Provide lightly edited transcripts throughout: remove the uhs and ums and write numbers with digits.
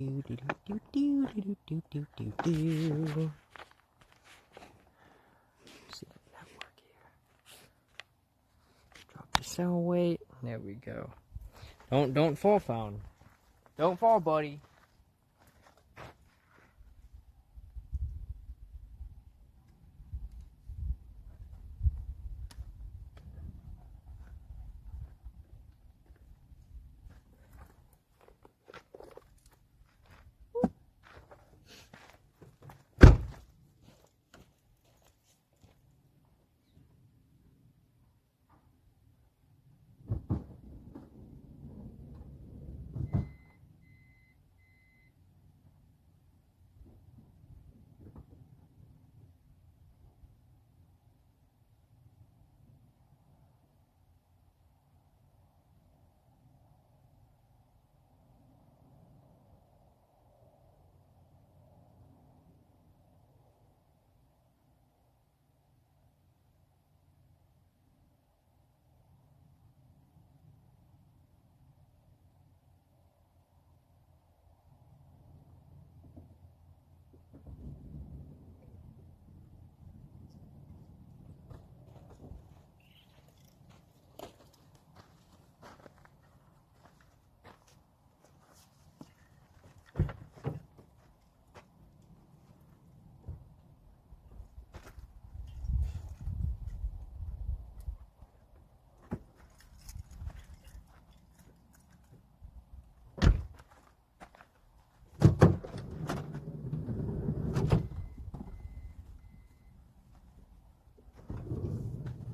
See that network here. Drop the cell weight. There we go. Don't fall, phone. Don't fall, buddy.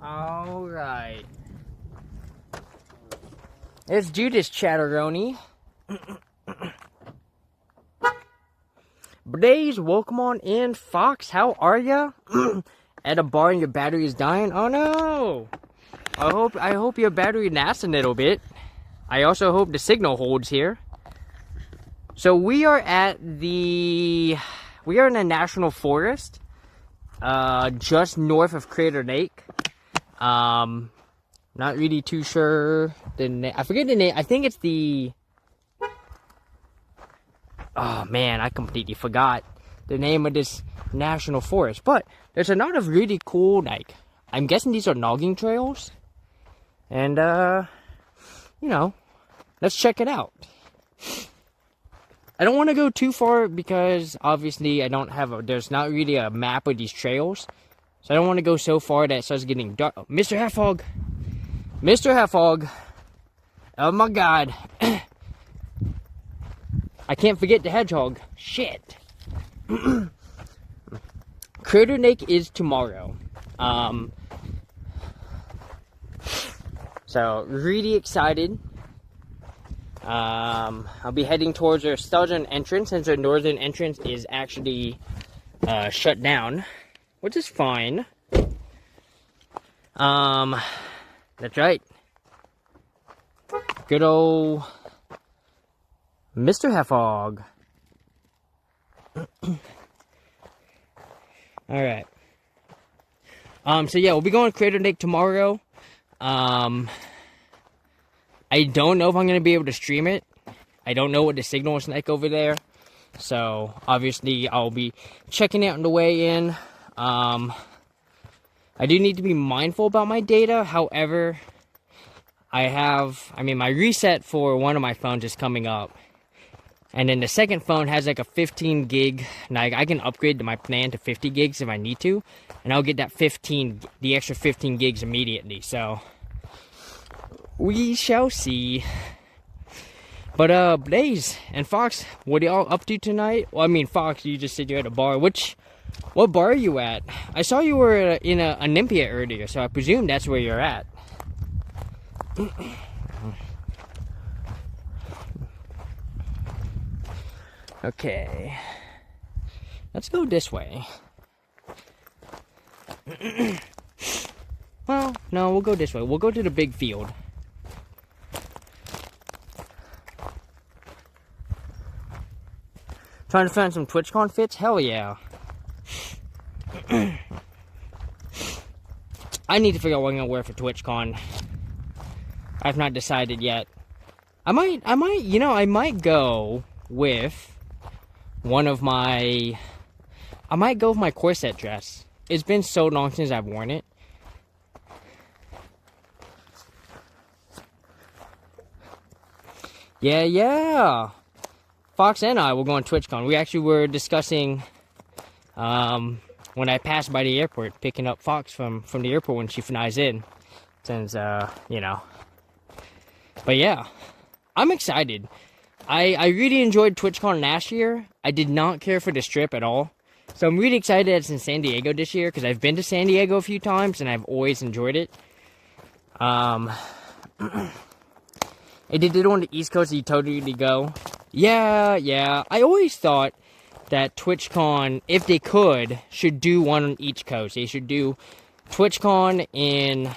Alright. It's Judas Chatteroni. Blaze, welcome on in. Fox, how are ya? At a bar and your battery is dying? Oh no! I hope your battery lasts a little bit. I also hope the signal holds here. So we are in a national forest. Just north of Crater Lake. Not really too sure the name. I forget the name. I think it's the... Oh man, I completely forgot the name of this national forest. But there's a lot of really cool, like, I'm guessing these are logging trails. And, you know, let's check it out. I don't want to go too far because obviously I don't have there's not really a map of these trails. So I don't want to go so far that it starts getting dark. Oh, Mr. Halfhog! Mr. Halfhog! Oh my god. I can't forget the hedgehog. Shit. Crater Lake is tomorrow. So, really excited. I'll be heading towards our southern entrance since our northern entrance is actually shut down. Which is fine. That's right. Good old Mr. Halfhog. Alright. So yeah, we'll be going to Crater Lake tomorrow. I don't know if I'm going to be able to stream it. I don't know what the signal is like over there. So, obviously, I'll be checking it on the way in. I do need to be mindful about my data. However, my reset for one of my phones is coming up. And then the second phone has like a 15 gig. Like, I can upgrade my plan to 50 gigs if I need to. And I'll get that the extra 15 gigs immediately. So, we shall see. But, Blaze and Fox, what are y'all up to tonight? Well, I mean, Fox, you just said you're at a bar. What bar are you at? I saw you were in Olympia earlier, so I presume that's where you're at. Okay. Let's go this way. Well, no, we'll go this way. We'll go to the big field. Trying to find some TwitchCon fits? Hell yeah. I need to figure out what I'm gonna wear for TwitchCon. I've not decided yet. I might go with one of my... I might go with my corset dress. It's been so long since I've worn it. Yeah. Fox and I will go on TwitchCon. We actually were discussing when I passed by the airport, picking up Fox from the airport when she flies in. Since, you know. But yeah, I'm excited. I really enjoyed TwitchCon last year. I did not care for the strip at all. So I'm really excited that it's in San Diego this year, because I've been to San Diego a few times, and I've always enjoyed it. If they did it on the East Coast, you totally go. Yeah. I always thought that TwitchCon, if they could, should do one on each coast. They should do TwitchCon in...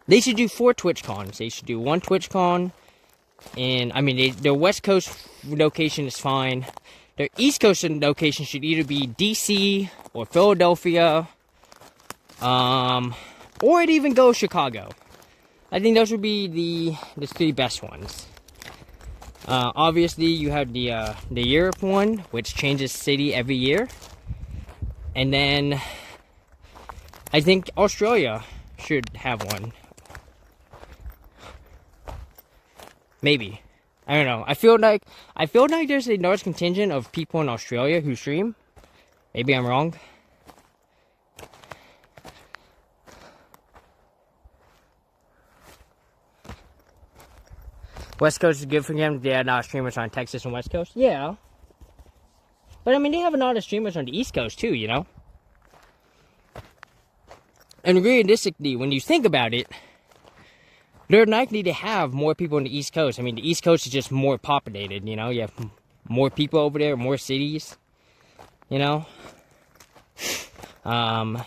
They should do 4 TwitchCons. They should do 1 TwitchCon in... I mean, their West Coast location is fine. Their East Coast location should either be DC or Philadelphia. Or it'd even go Chicago. I think those would be the 3 best ones. Obviously, you have the Europe one, which changes city every year. And then, I think Australia should have one. Maybe. I don't know. I feel like there's a large contingent of people in Australia who stream. Maybe I'm wrong. West Coast is good for them. They have a lot of streamers on Texas and West Coast. Yeah. But I mean, they have a lot of streamers on the East Coast too, you know? And realistically, when you think about it, they're likely to have more people on the East Coast. I mean, the East Coast is just more populated, you know? You have more people over there, more cities, you know? But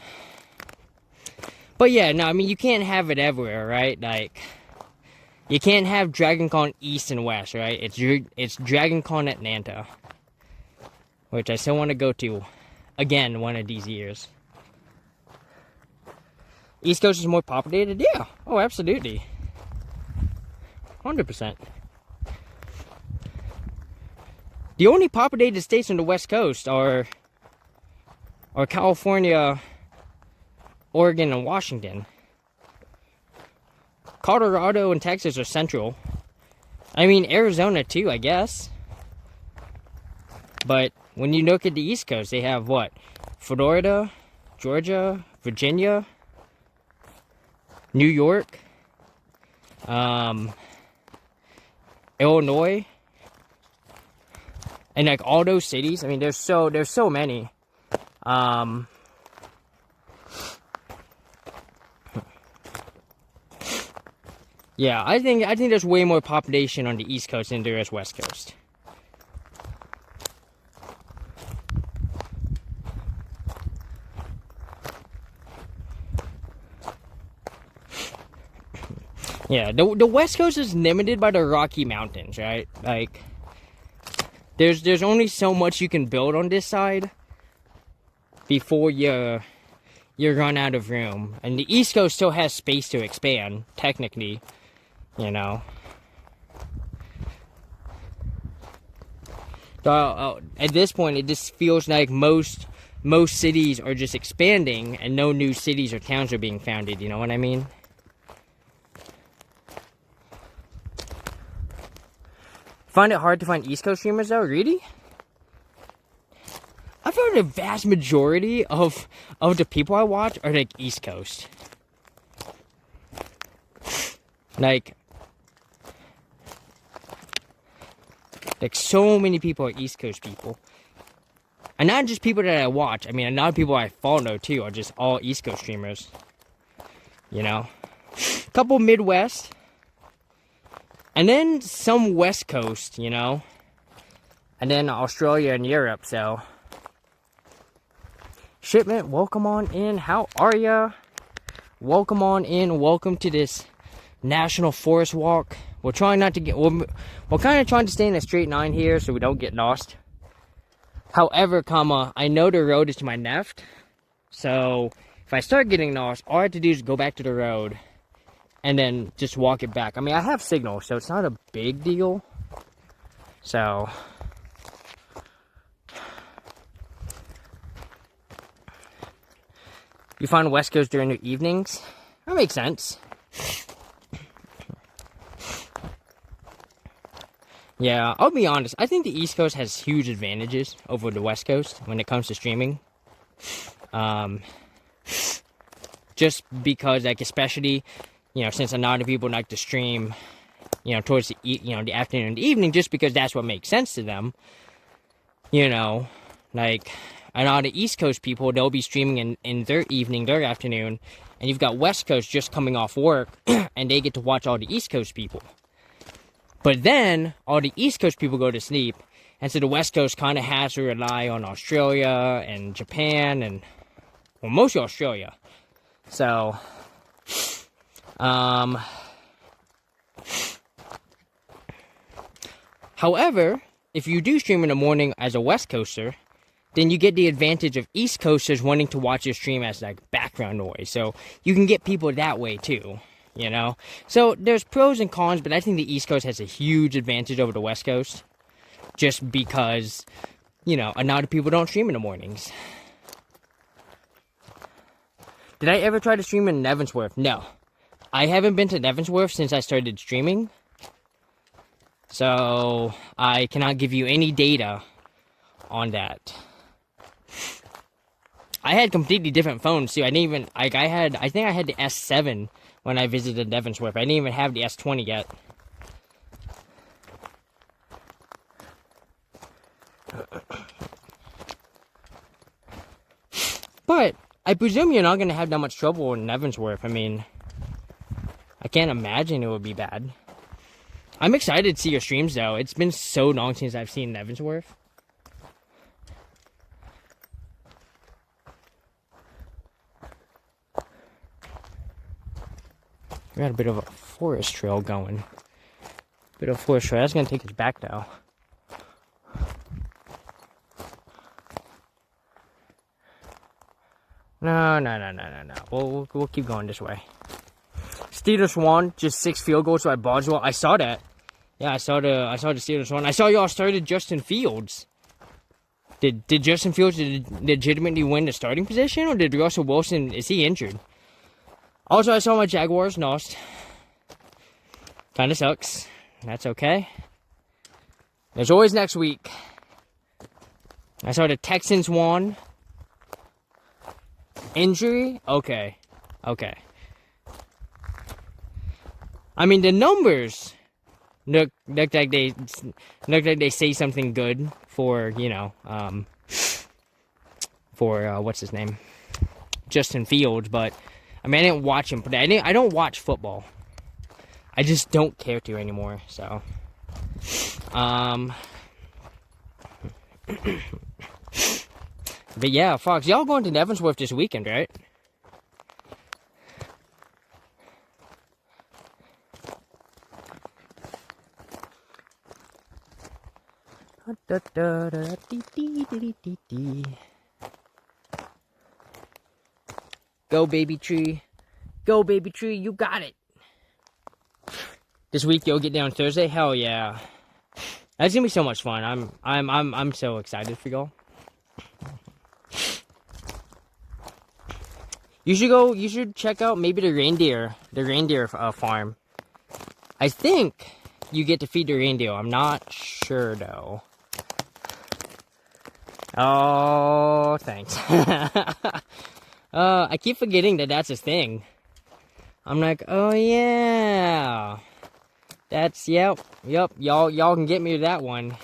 yeah, no, I mean, you can't have it everywhere, right? Like... You can't have DragonCon East and West, right? It's DragonCon Atlanta, which I still want to go to, again, one of these years. East Coast is more populated? Yeah. Oh, absolutely. 100%. The only populated states on the West Coast are California, Oregon, and Washington. Colorado and Texas are central. I mean, Arizona too, I guess. But when you look at the East Coast, they have what? Florida, Georgia, Virginia, New York, Illinois, and like all those cities. I mean, there's so many. Yeah, I think there's way more population on the East Coast than there is West Coast. Yeah, the West Coast is limited by the Rocky Mountains, right? Like, there's only so much you can build on this side before you run out of room. And the East Coast still has space to expand, technically. You know, so, at this point, it just feels like most cities are just expanding, and no new cities or towns are being founded. You know what I mean? Find it hard to find East Coast streamers, though. Really? I found the vast majority of the people I watch are like East Coast. Like so many people are East Coast people. And not just people that I watch. I mean, a lot of people I follow, too, are just all East Coast streamers. You know? A couple Midwest. And then some West Coast, you know? And then Australia and Europe, so... Shipment, welcome on in. How are ya? Welcome on in. Welcome to this National Forest Walk. We're trying not to get... We're kind of trying to stay in a straight line here so we don't get lost. However, I know the road is to my left. So, if I start getting lost, all I have to do is go back to the road. And then just walk it back. I mean, I have signal, so it's not a big deal. So, You find West Coast during the evenings? That makes sense. Yeah, I'll be honest. I think the East Coast has huge advantages over the West Coast when it comes to streaming. Just because, like, especially, you know, since a lot of people like to stream, you know, towards the, the afternoon and the evening, just because that's what makes sense to them. You know, like, a lot of East Coast people, they'll be streaming in their evening, their afternoon, and you've got West Coast just coming off work, and they get to watch all the East Coast people. But then, all the East Coast people go to sleep, and so the West Coast kind of has to rely on Australia and Japan, and, well, mostly Australia. So, however, if you do stream in the morning as a West Coaster, then you get the advantage of East Coasters wanting to watch your stream as, like, background noise. So, you can get people that way, too. You know? So, there's pros and cons, but I think the East Coast has a huge advantage over the West Coast. Just because, you know, a lot of people don't stream in the mornings. Did I ever try to stream in Evansworth? No. I haven't been to Evansworth since I started streaming. So, I cannot give you any data on that. I had completely different phones, too. I didn't even, like, I think I had the S7 when I visited Evansworth. I didn't even have the S20 yet. But, I presume you're not going to have that much trouble in Evansworth. I mean, I can't imagine it would be bad. I'm excited to see your streams, though. It's been so long since I've seen Evansworth. We got a bit of a forest trail going. Bit of a forest trail. That's going to take us back, though. No. We'll keep going this way. Steelers won, just 6 field goals by Boswell. I saw that. Yeah, I saw the Steelers won. I saw y'all started Justin Fields. Did Justin Fields legitimately win the starting position, or did Russell Wilson, is he injured? Also, I saw my Jaguars lost. Kinda sucks. That's okay. There's always next week. I saw the Texans won. Injury? Okay. I mean, the numbers look like they say something good for, you know, what's his name? Justin Fields, but I mean, I didn't watch him play. I don't watch football. I just don't care to anymore, so. But yeah, Fox, y'all going to Evansworth this weekend, right? Go, baby tree. Go, baby tree. You got it. This week you'll get down Thursday? Hell yeah. That's gonna be so much fun. I'm so excited for y'all. You should check out maybe the reindeer farm. I think you get to feed the reindeer. I'm not sure though. Oh, thanks. I keep forgetting that that's a thing. I'm like, oh yeah. That's, yep. Y'all can get me to that one.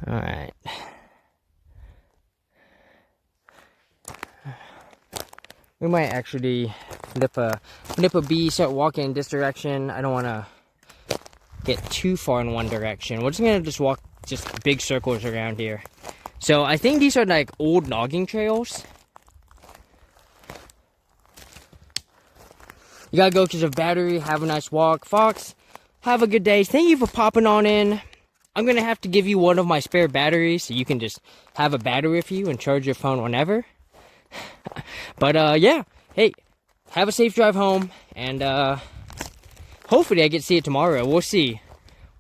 Alright. We might actually flip a B, start walking in this direction. I don't want to get too far in one direction. We're just going to just walk just big circles around here. So I think these are like old logging trails. You gotta go to the battery, have a nice walk. Fox, have a good day. Thank you for popping on in. I'm gonna have to give you one of my spare batteries so you can just have a battery with you and charge your phone whenever. But yeah, hey, have a safe drive home, and hopefully I get to see it tomorrow. We'll see.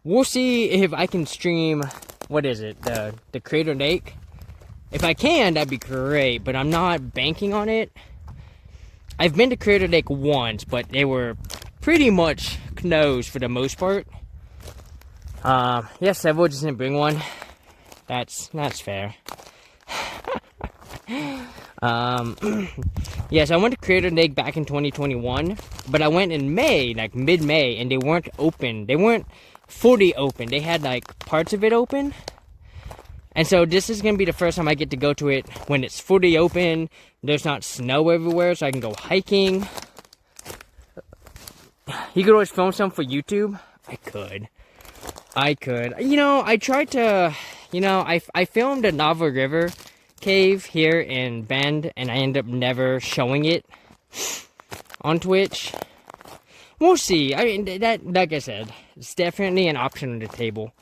We'll see if I can stream, what is it, the Crater Lake. If I can, that'd be great, but I'm not banking on it. I've been to Crater Lake once, but they were pretty much closed for the most part. Yes, I will just didn't bring one. That's fair. Yes, I went to Crater Lake back in 2021, but I went in May, like mid-May, and they weren't open. They weren't fully open. They had like parts of it open. And so this is going to be the first time I get to go to it when it's fully open. There's not snow everywhere, so I can go hiking. You could always film some for YouTube. I could. You know, I tried to, you know, I filmed a Lava River cave here in Bend, and I ended up never showing it on Twitch. We'll see. I mean, that, like I said, it's definitely an option on the table.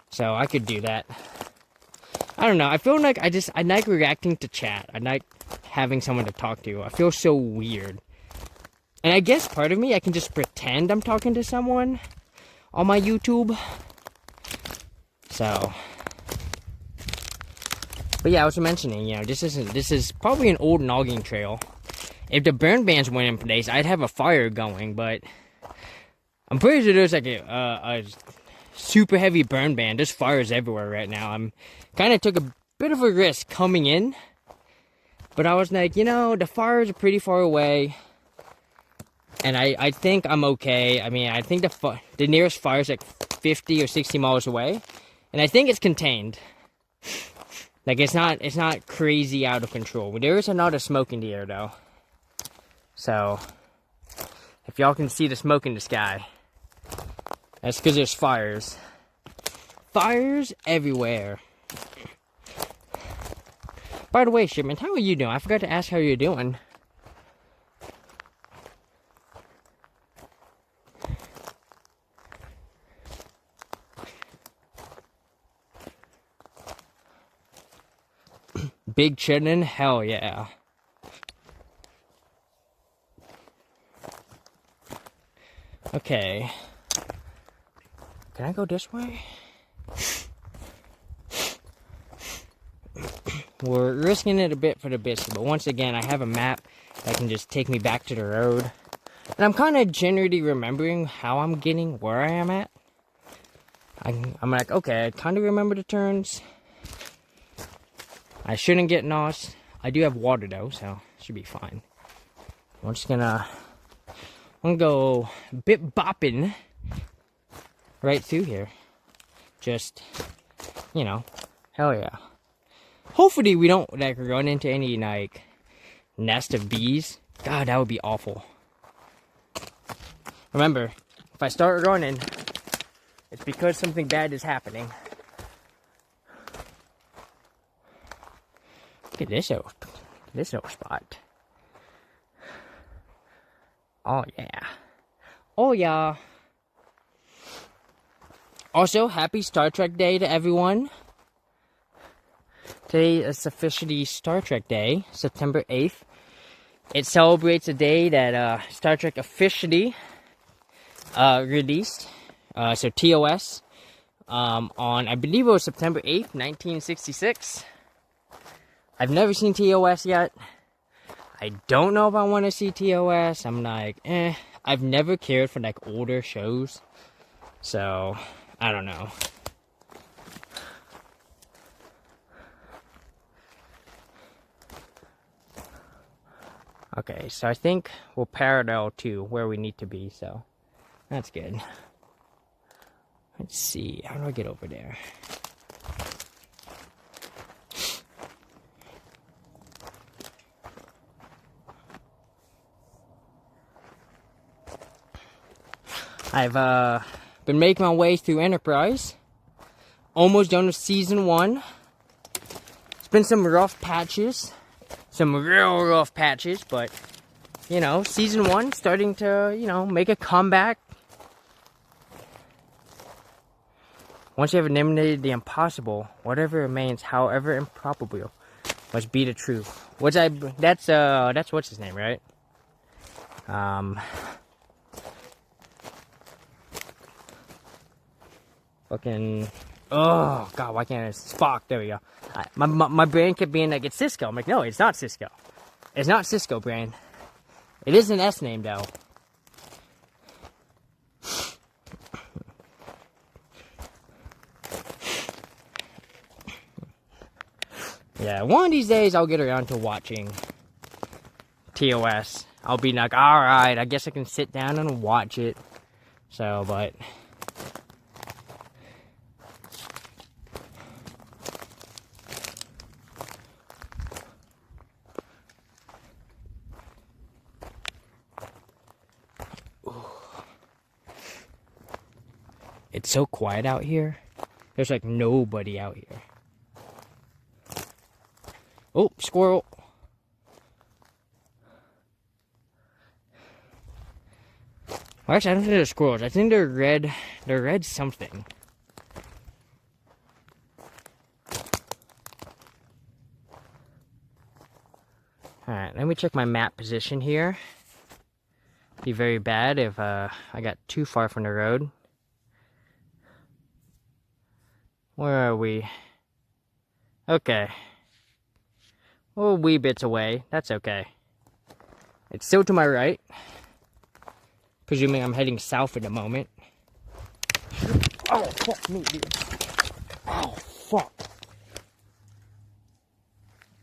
So I could do that. I don't know. I feel like I like reacting to chat. I like having someone to talk to. I feel so weird. And I guess part of me, I can just pretend I'm talking to someone on my YouTube. So. But yeah, I was mentioning, you know, this is probably an old logging trail. If the burn bans went in place, I'd have a fire going, but I'm pretty sure there's like a super heavy burn ban. There's fires everywhere right now. I'm kind of took a bit of a risk coming in, but I was like, you know, the fires are pretty far away, and I think I'm okay. I mean, I think the nearest fire is like 50 or 60 miles away, and I think it's contained. Like it's not crazy out of control. There is a lot of smoke in the air though. So if y'all can see the smoke in the sky, that's because there's fires. Fires everywhere. By the way, Shipment, how are you doing? I forgot to ask how you're doing. Big chillin'? Hell yeah. Okay. Can I go this way? We're risking it a bit for the biscuit, but once again, I have a map that can just take me back to the road. And I'm kind of generally remembering how I'm getting where I am at. I'm like, okay, I kind of remember the turns. I shouldn't get lost. I do have water though, so it should be fine. I'm gonna go bit bopping right through here. Just, you know, hell yeah. Hopefully we don't like run into any like nest of bees. God, that would be awful. Remember, if I start running, it's because something bad is happening. Look at this little spot. Oh yeah. Oh yeah. Also, happy Star Trek Day to everyone. Today is officially Star Trek Day, September 8th. It celebrates a day that Star Trek officially released. So TOS on, I believe it was September 8th, 1966. I've never seen TOS yet. I don't know if I want to see TOS. I'm like, I've never cared for like older shows. So, I don't know. Okay, so I think we're parallel to where we need to be, so that's good. Let's see, how do I get over there? I've been making my way through Enterprise. Almost done with Season 1. It's been some rough patches. Some real rough patches, but, you know, Season 1 starting to, you know, make a comeback. Once you have eliminated the impossible, whatever remains, however improbable, must be the truth. That's what's his name, right? Fucking. Oh, God, why can't I? Spock, there we go. My brain kept being like, it's Cisco. I'm like, no, it's not Cisco. It's not Cisco, brain. It is an S name, though. Yeah, one of these days I'll get around to watching TOS. I'll be like, alright, I guess I can sit down and watch it. So, but... It's so quiet out here. There's like nobody out here. Oh, squirrel. Well, actually, I don't think they're squirrels. I think they're red. They're red something. Alright, let me check my map position here. Be very bad if I got too far from the road. Where are we? Okay. Well, a wee bits away. That's okay. It's still to my right. Presuming I'm heading south at the moment. Oh, fuck me, dude. Oh, fuck.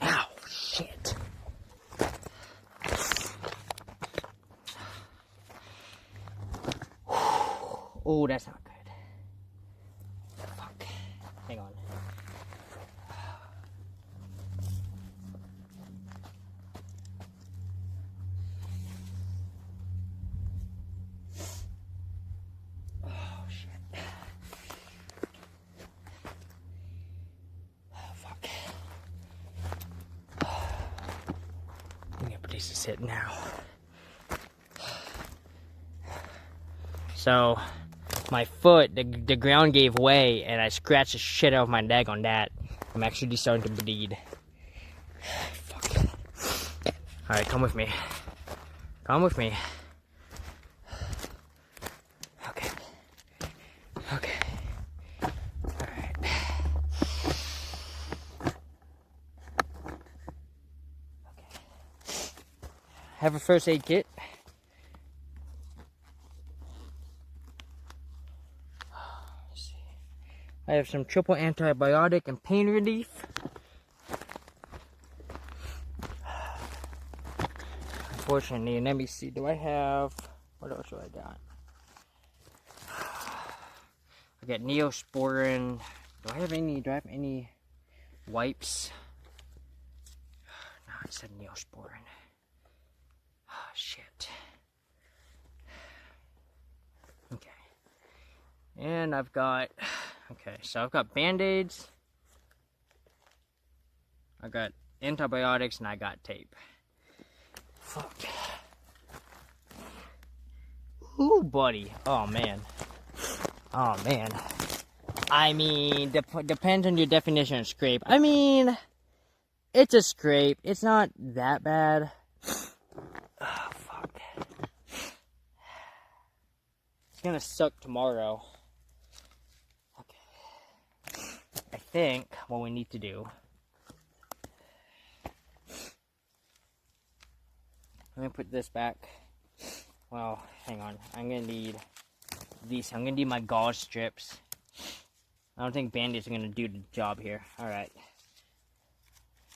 Ow, shit. Oh, that's not good. Fuck. Hang on. Place to sit now. So my foot, the ground gave way and I scratched the shit out of my leg on that. I'm actually starting to bleed. Fuck. Alright, come with me. Come with me. Okay. Okay. Alright. Have a first aid kit. Let's see. I have some triple antibiotic and pain relief. Unfortunately, let me see. Do I have... What else do I got? I got Neosporin. Do I have any wipes? No, it said Neosporin. Oh, shit. Okay. And I've got... Okay, so I've got Band-Aids. I got antibiotics and I got tape. Fuck. Ooh, buddy. Oh, man. Oh, man. I mean, depends on your definition of scrape. I mean, it's a scrape. It's not that bad. Oh, fuck. It's gonna suck tomorrow. Okay. I think what we need to do... Let me put this back. Well, hang on. I'm gonna need these. I'm gonna need my gauze strips. I don't think Band-Aids are gonna do the job here. Alright.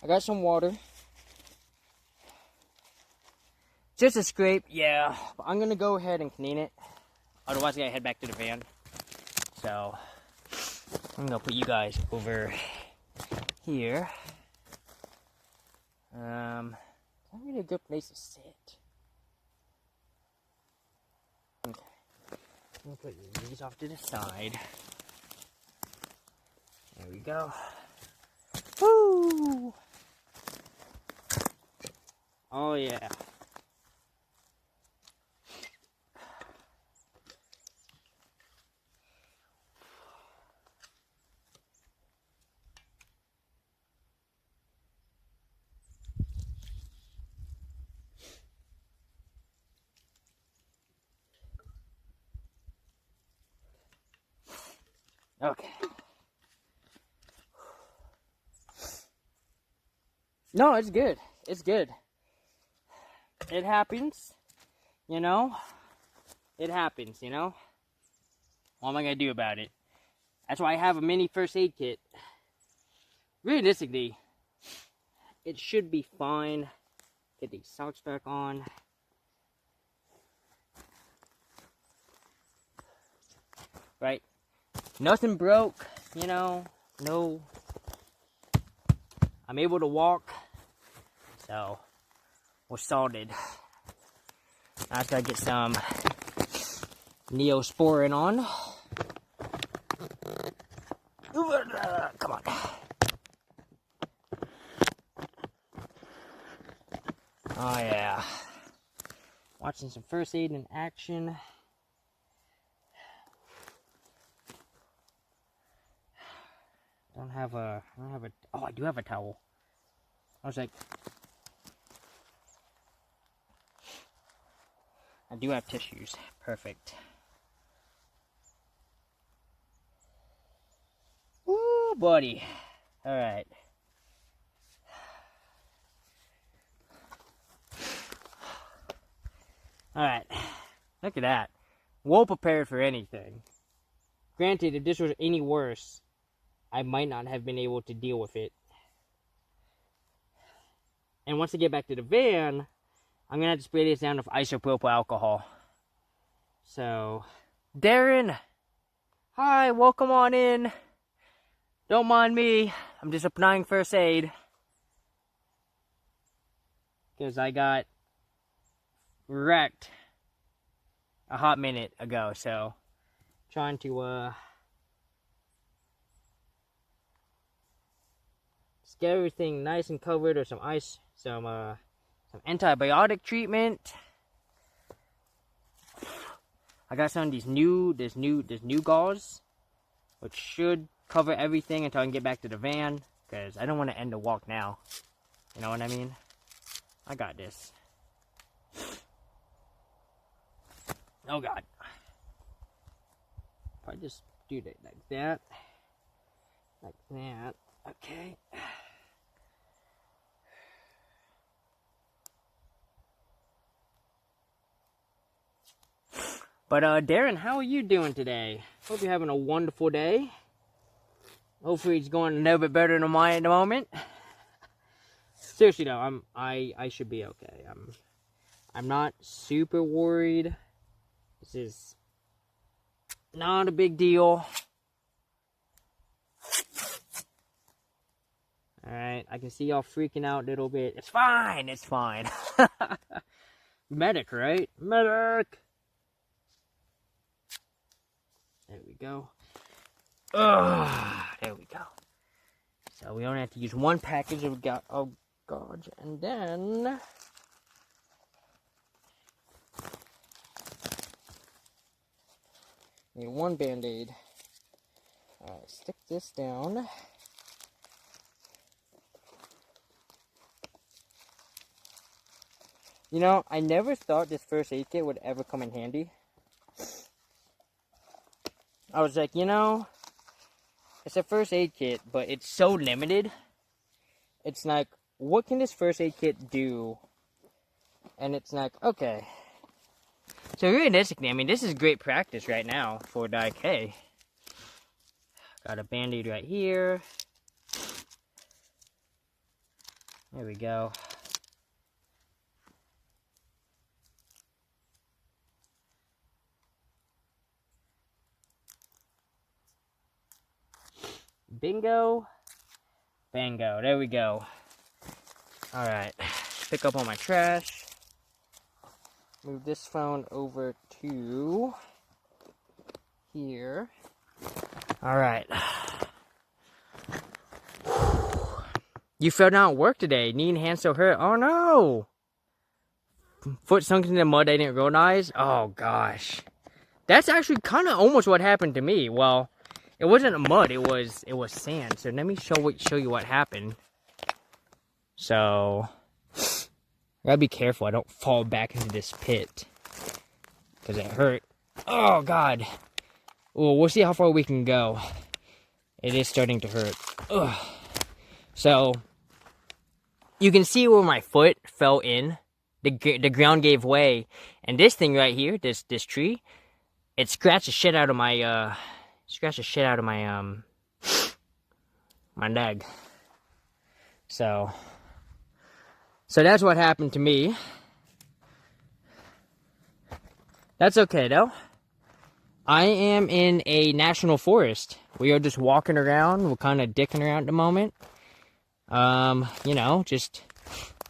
I got some water. Just a scrape, yeah. But I'm gonna go ahead and clean it. Otherwise, I gotta head back to the van. So, I'm gonna put you guys over here. Not really a good place to sit. Okay. I'm gonna put these off to the side. There we go. Woo! Oh yeah. Okay. No, it's good. It's good. It happens, you know? It happens, you know? What am I going to do about it? That's why I have a mini first aid kit. Realistically, it should be fine. Get these socks back on. Right? Nothing broke, you know? No. I'm able to walk. So, we're sorted. I just gotta get some Neosporin on. Come on. Oh yeah. Watching some first aid in action. Oh, I do have a towel. I was like, I do have tissues. Perfect. Woo, buddy. Alright. Alright. Look at that. Well prepared for anything. Granted, if this was any worse, I might not have been able to deal with it. And once I get back to the van, I'm going to have to spray this down with isopropyl alcohol. So, Darren, hi, welcome on in. Don't mind me, I'm just applying first aid. Because I got wrecked a hot minute ago, so trying to just get everything nice and covered with some ice, some antibiotic treatment. I got some of these new gauze, which should cover everything until I can get back to the van, because I don't want to end the walk now. You know what I mean? I got this. Oh God. If I just do that like that. Like that. Okay. But Darren, how are you doing today? Hope you're having a wonderful day. Hopefully it's going a little bit better than mine at the moment. Seriously though, I should be okay. I'm not super worried. This is not a big deal. Alright, I can see y'all freaking out a little bit. It's fine, it's fine. Medic, right? Medic! There we go. There we go. So we only have to use one package of gauze, and then need one Band-Aid. Alright, stick this down. You know, I never thought this first aid kit would ever come in handy. I was like, you know, it's a first aid kit, but it's so limited. It's like, what can this first aid kit do? And it's like, okay. So realistically, I mean, this is great practice right now for like, hey, got a Band-Aid right here. There we go. Bingo, bango, there we go. Alright, pick up all my trash. Move this phone over to here. Alright. You fell down at work today. Knee and hand still hurt. Oh no! Foot sunk into the mud I didn't realize. Oh gosh. That's actually kind of almost what happened to me. Well, it wasn't mud, it was sand. So let me show you what happened. So I gotta be careful I don't fall back into this pit, because it hurt. Oh god. Well, we'll see how far we can go. It is starting to hurt. Ugh. So, you can see where my foot fell in. The ground gave way. And this thing right here, this tree, it scratched the shit out of my, my leg. So that's what happened to me. That's okay, though. I am in a national forest. We are just walking around. We're kind of dicking around at the moment. You know, just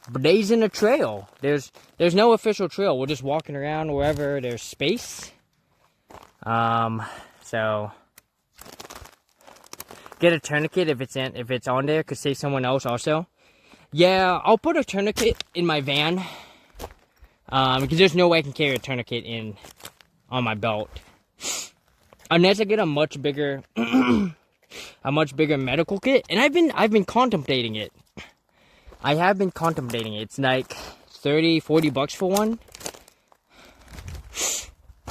blazing a trail. There's no official trail. We're just walking around wherever there's space. So get a tourniquet if it's on there. Could save someone else also. Yeah, I'll put a tourniquet in my van. Because there's no way I can carry a tourniquet on my belt. Unless I get a much bigger medical kit. And I've been contemplating it. I have been contemplating it. It's like $30-40 for one.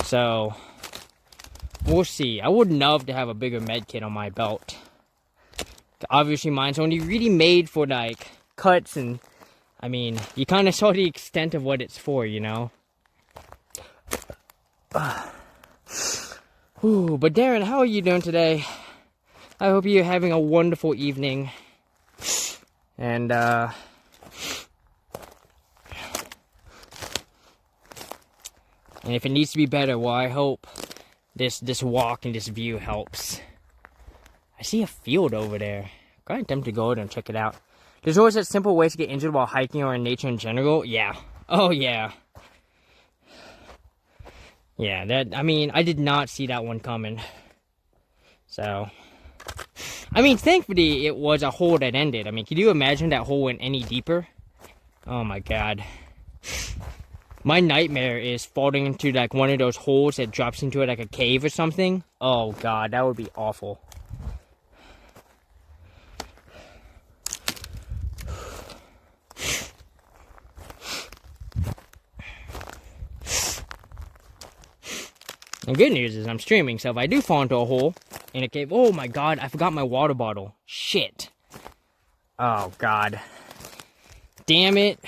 So we'll see. I would love to have a bigger med kit on my belt. Obviously mine's only really made for like cuts, and I mean, you kind of saw the extent of what it's for, you know? Ooh, but Darren, how are you doing today? I hope you're having a wonderful evening. And, if it needs to be better, well, I hope this walk and this view helps. I see a field over there. I'm kind of tempted to go over and check it out. There's always that simple way to get injured while hiking or in nature in general. Yeah. Oh, yeah. Yeah, I mean, I did not see that one coming. So, I mean, thankfully, it was a hole that ended. I mean, can you imagine that hole went any deeper? Oh, my God. My nightmare is falling into, like, one of those holes that drops into, like, a cave or something. Oh, God, that would be awful. The good news is I'm streaming, so if I do fall into a hole in a cave... Oh my God, I forgot my water bottle. Shit. Oh God. Damn it.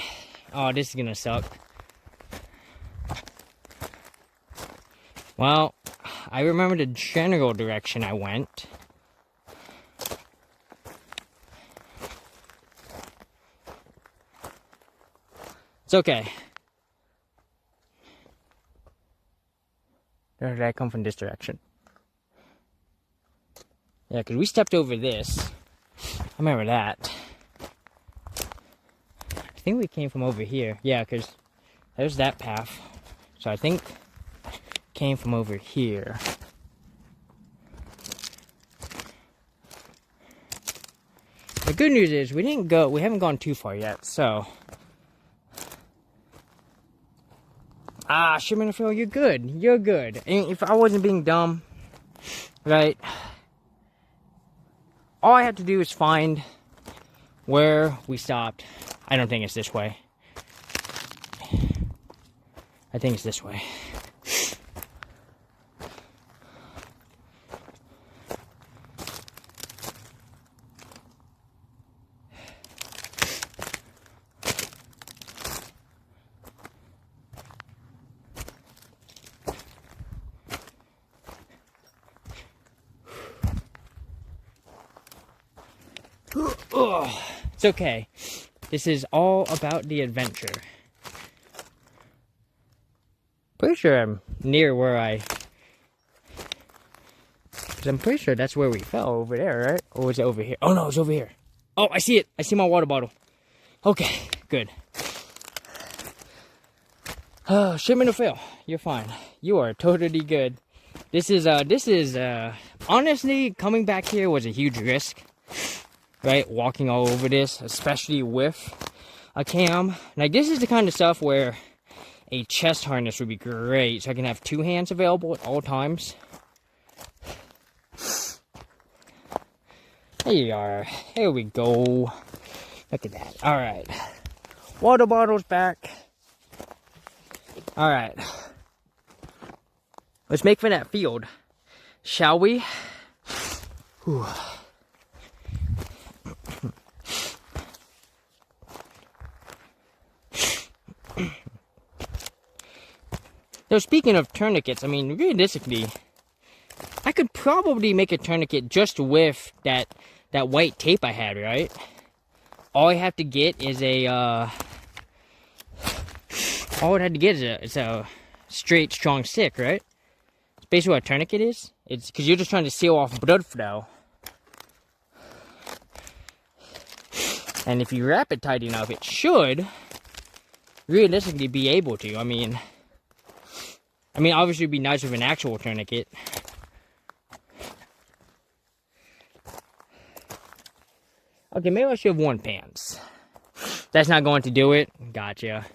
Oh, this is gonna suck. Well, I remember the general direction I went. It's okay. Or did I come from this direction? Yeah, because we stepped over this. I remember that. I think we came from over here. Yeah, because there's that path. So I think came from over here. The good news is we haven't gone too far yet, so. Ah, Shipment Phil, you're good. You're good. And if I wasn't being dumb, right? All I had to do is find where we stopped. I don't think it's this way. I think it's this way. It's okay. This is all about the adventure. Pretty sure I'm near where because I'm pretty sure that's where we fell, over there, right? Or was it over here? Oh no, it's over here. Oh, I see it. I see my water bottle. Okay, good. Shipment to fail. You're fine. You are totally good. This is honestly, coming back here was a huge risk. Right, walking all over this, especially with a cam. Like, this is the kind of stuff where a chest harness would be great, so I can have two hands available at all times. There you are. Here we go. Look at that. All right, water bottle's back. All right, let's make for that field, shall we? Whew. So speaking of tourniquets, I mean, realistically, I could probably make a tourniquet just with that white tape I had, right? All I have to get is all I had to get is a straight, strong stick, right? It's basically what a tourniquet is. It's because you're just trying to seal off blood flow. And if you wrap it tight enough, it should realistically be able to. I mean, obviously it'd be nice with an actual tourniquet. Okay, maybe I should have worn pants. That's not going to do it. Gotcha.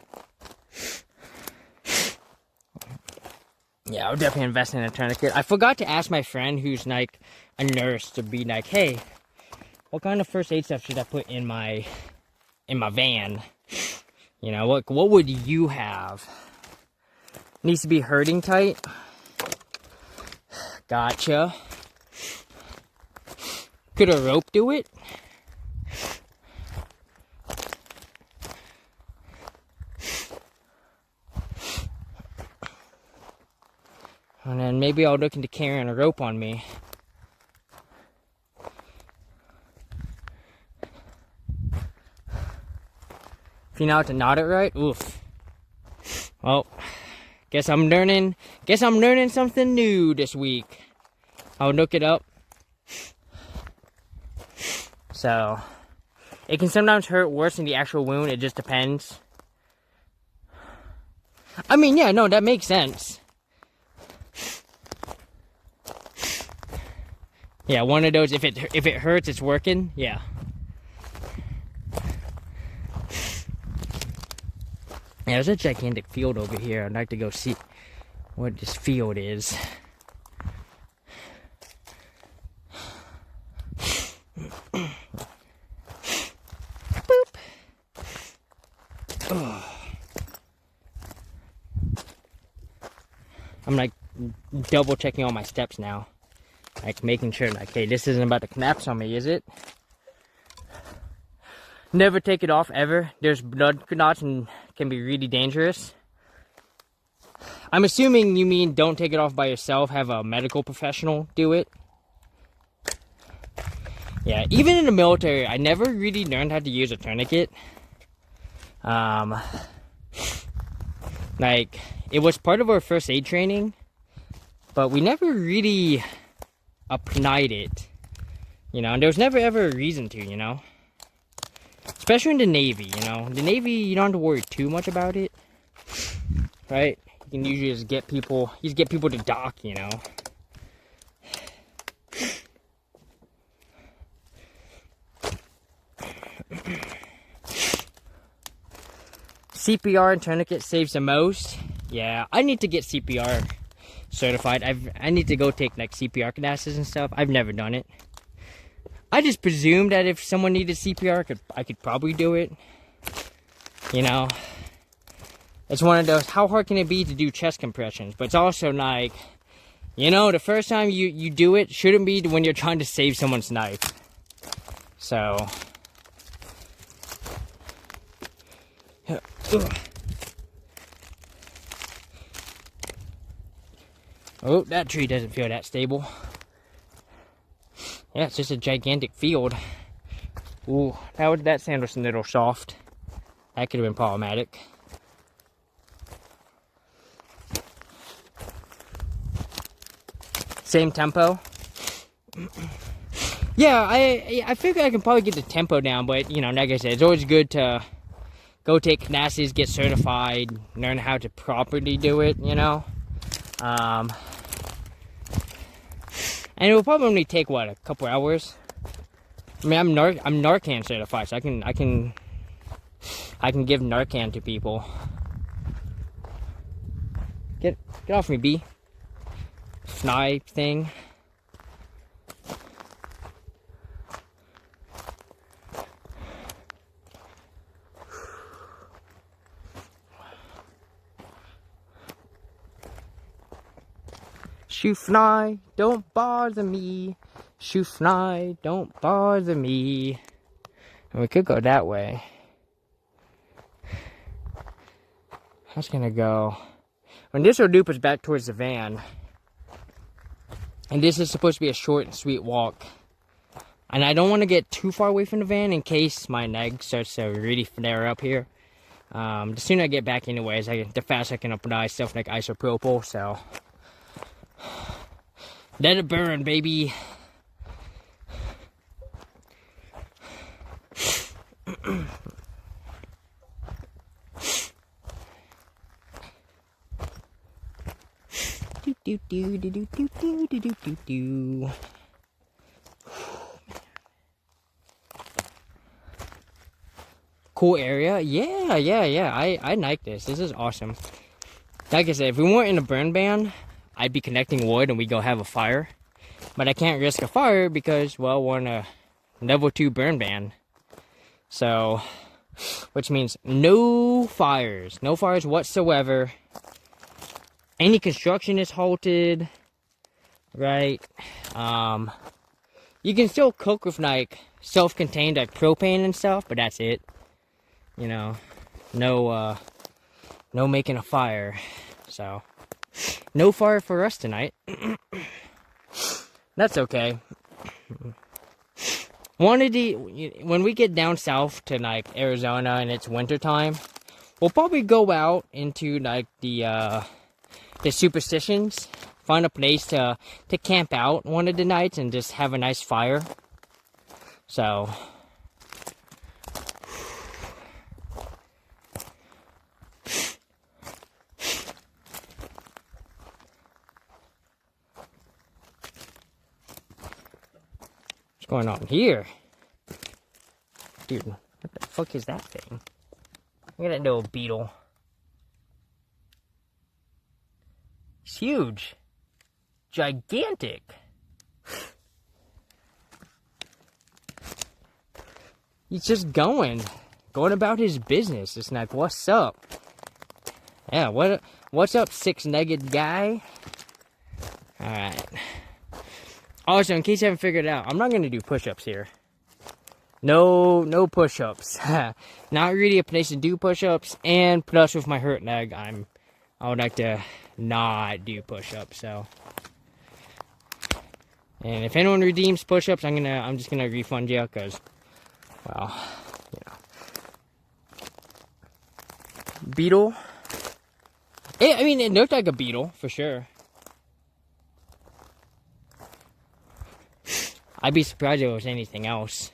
Yeah, I'll definitely invest in a tourniquet. I forgot to ask my friend who's like a nurse to be like, hey, what kind of first aid stuff should I put in my van? You know, what would you have? Needs to be hurting tight. Gotcha. Could a rope do it? And then maybe I'll look into carrying a rope on me. If you know how to knot it right, oof. Well, guess I'm learning something new this week. I'll look it up. So, it can sometimes hurt worse than the actual wound, it just depends. I mean, yeah, no, that makes sense. Yeah, one of those, if it hurts, it's working, yeah. Yeah, there's a gigantic field over here. I'd like to go see what this field is. Boop. Ugh. I'm like double checking all my steps now. Like making sure, like, hey, this isn't about to collapse on me, is it? Never take it off ever. There's blood knots and can be really dangerous. I'm assuming you mean don't take it off by yourself. Have a medical professional do it. Yeah, even in the military, I never really learned how to use a tourniquet. Like, it was part of our first aid training, but we never really applied it. You know, and there was never ever a reason to, you know? Especially in the Navy, you know? The Navy, you don't have to worry too much about it. Right? You can usually just get people to dock, you know? CPR and tourniquet saves the most. Yeah, I need to get CPR certified. I need to go take like CPR classes and stuff. I've never done it. I just presumed that if someone needed CPR, I could probably do it. You know, it's one of those, how hard can it be to do chest compressions? But it's also like, you know, the first time you do it shouldn't be when you're trying to save someone's life. So, oh, that tree doesn't feel that stable. Yeah, it's just a gigantic field. Ooh, that sand was a little soft. That could have been problematic. Same tempo. Yeah, I figure I can probably get the tempo down, but you know, like I said, it's always good to go take classes, get certified, learn how to properly do it, you know. And it will probably only take, what, a couple hours? I mean, I'm Narcan certified, so I can give Narcan to people. Get off me, bee. Fly thing. Shoo fly, don't bother me. Shoo fly, don't bother me. And we could go that way. I was gonna go. when this will loop us back towards the van. And this is supposed to be a short and sweet walk. And I don't want to get too far away from the van in case my neck starts to really flare up here. The sooner I get back anyways, the faster I can apply stuff like isopropyl, so. Let it burn, baby. Do do do do do do do do do do. Cool area, yeah. I like this. This is awesome. Like I said, if we weren't in a burn ban, I'd be connecting wood and we go have a fire. But I can't risk a fire because, well, we're in a level 2 burn ban. So, which means no fires whatsoever. Any construction is halted, right? You can still cook with like self-contained like propane and stuff, but that's it. You know, no making a fire. So, no fire for us tonight. That's okay. When we get down south to like Arizona and it's winter time, we'll probably go out into like the superstitions, find a place to camp out one of the nights and just have a nice fire. So what's going on here? Dude, what the fuck is that thing? Look at that little beetle. It's huge. Gigantic. He's just going about his business. It's like, what's up? Yeah, what's up, six-legged guy? Alright. Also, in case you haven't figured it out, I'm not going to do push-ups here. No push-ups. Not really a place to do push-ups, and plus with my hurt leg, I would like to not do push-ups, so. And if anyone redeems push-ups, I'm just gonna refund you, cause, well, you know. Beetle. I mean, it looked like a beetle, for sure. I'd be surprised if it was anything else.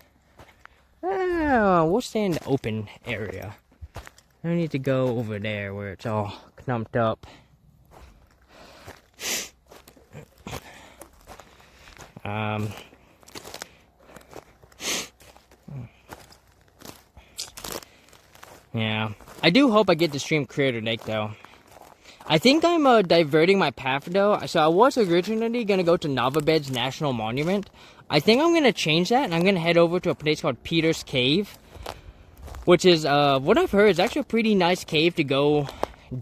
We'll stay in the open area. I don't need to go over there where it's all clumped up. Yeah. I do hope I get to stream Crater Lake, though. I think I'm diverting my path, though. So I was originally going to go to Navabed's National Monument. I think I'm going to change that, and I'm going to head over to a place called Peter's Cave. Which is, what I've heard is actually a pretty nice cave to go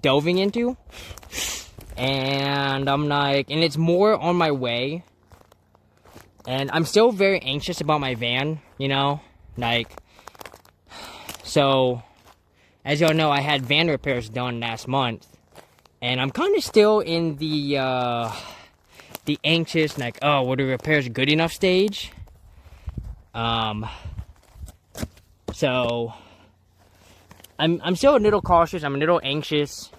delving into. And I'm like, and it's more on my way. And I'm still very anxious about my van, you know? Like, so, as y'all know, I had van repairs done last month. And I'm kind of still in the anxious, like, oh, were the repairs good enough stage? So, I'm still a little cautious, I'm a little anxious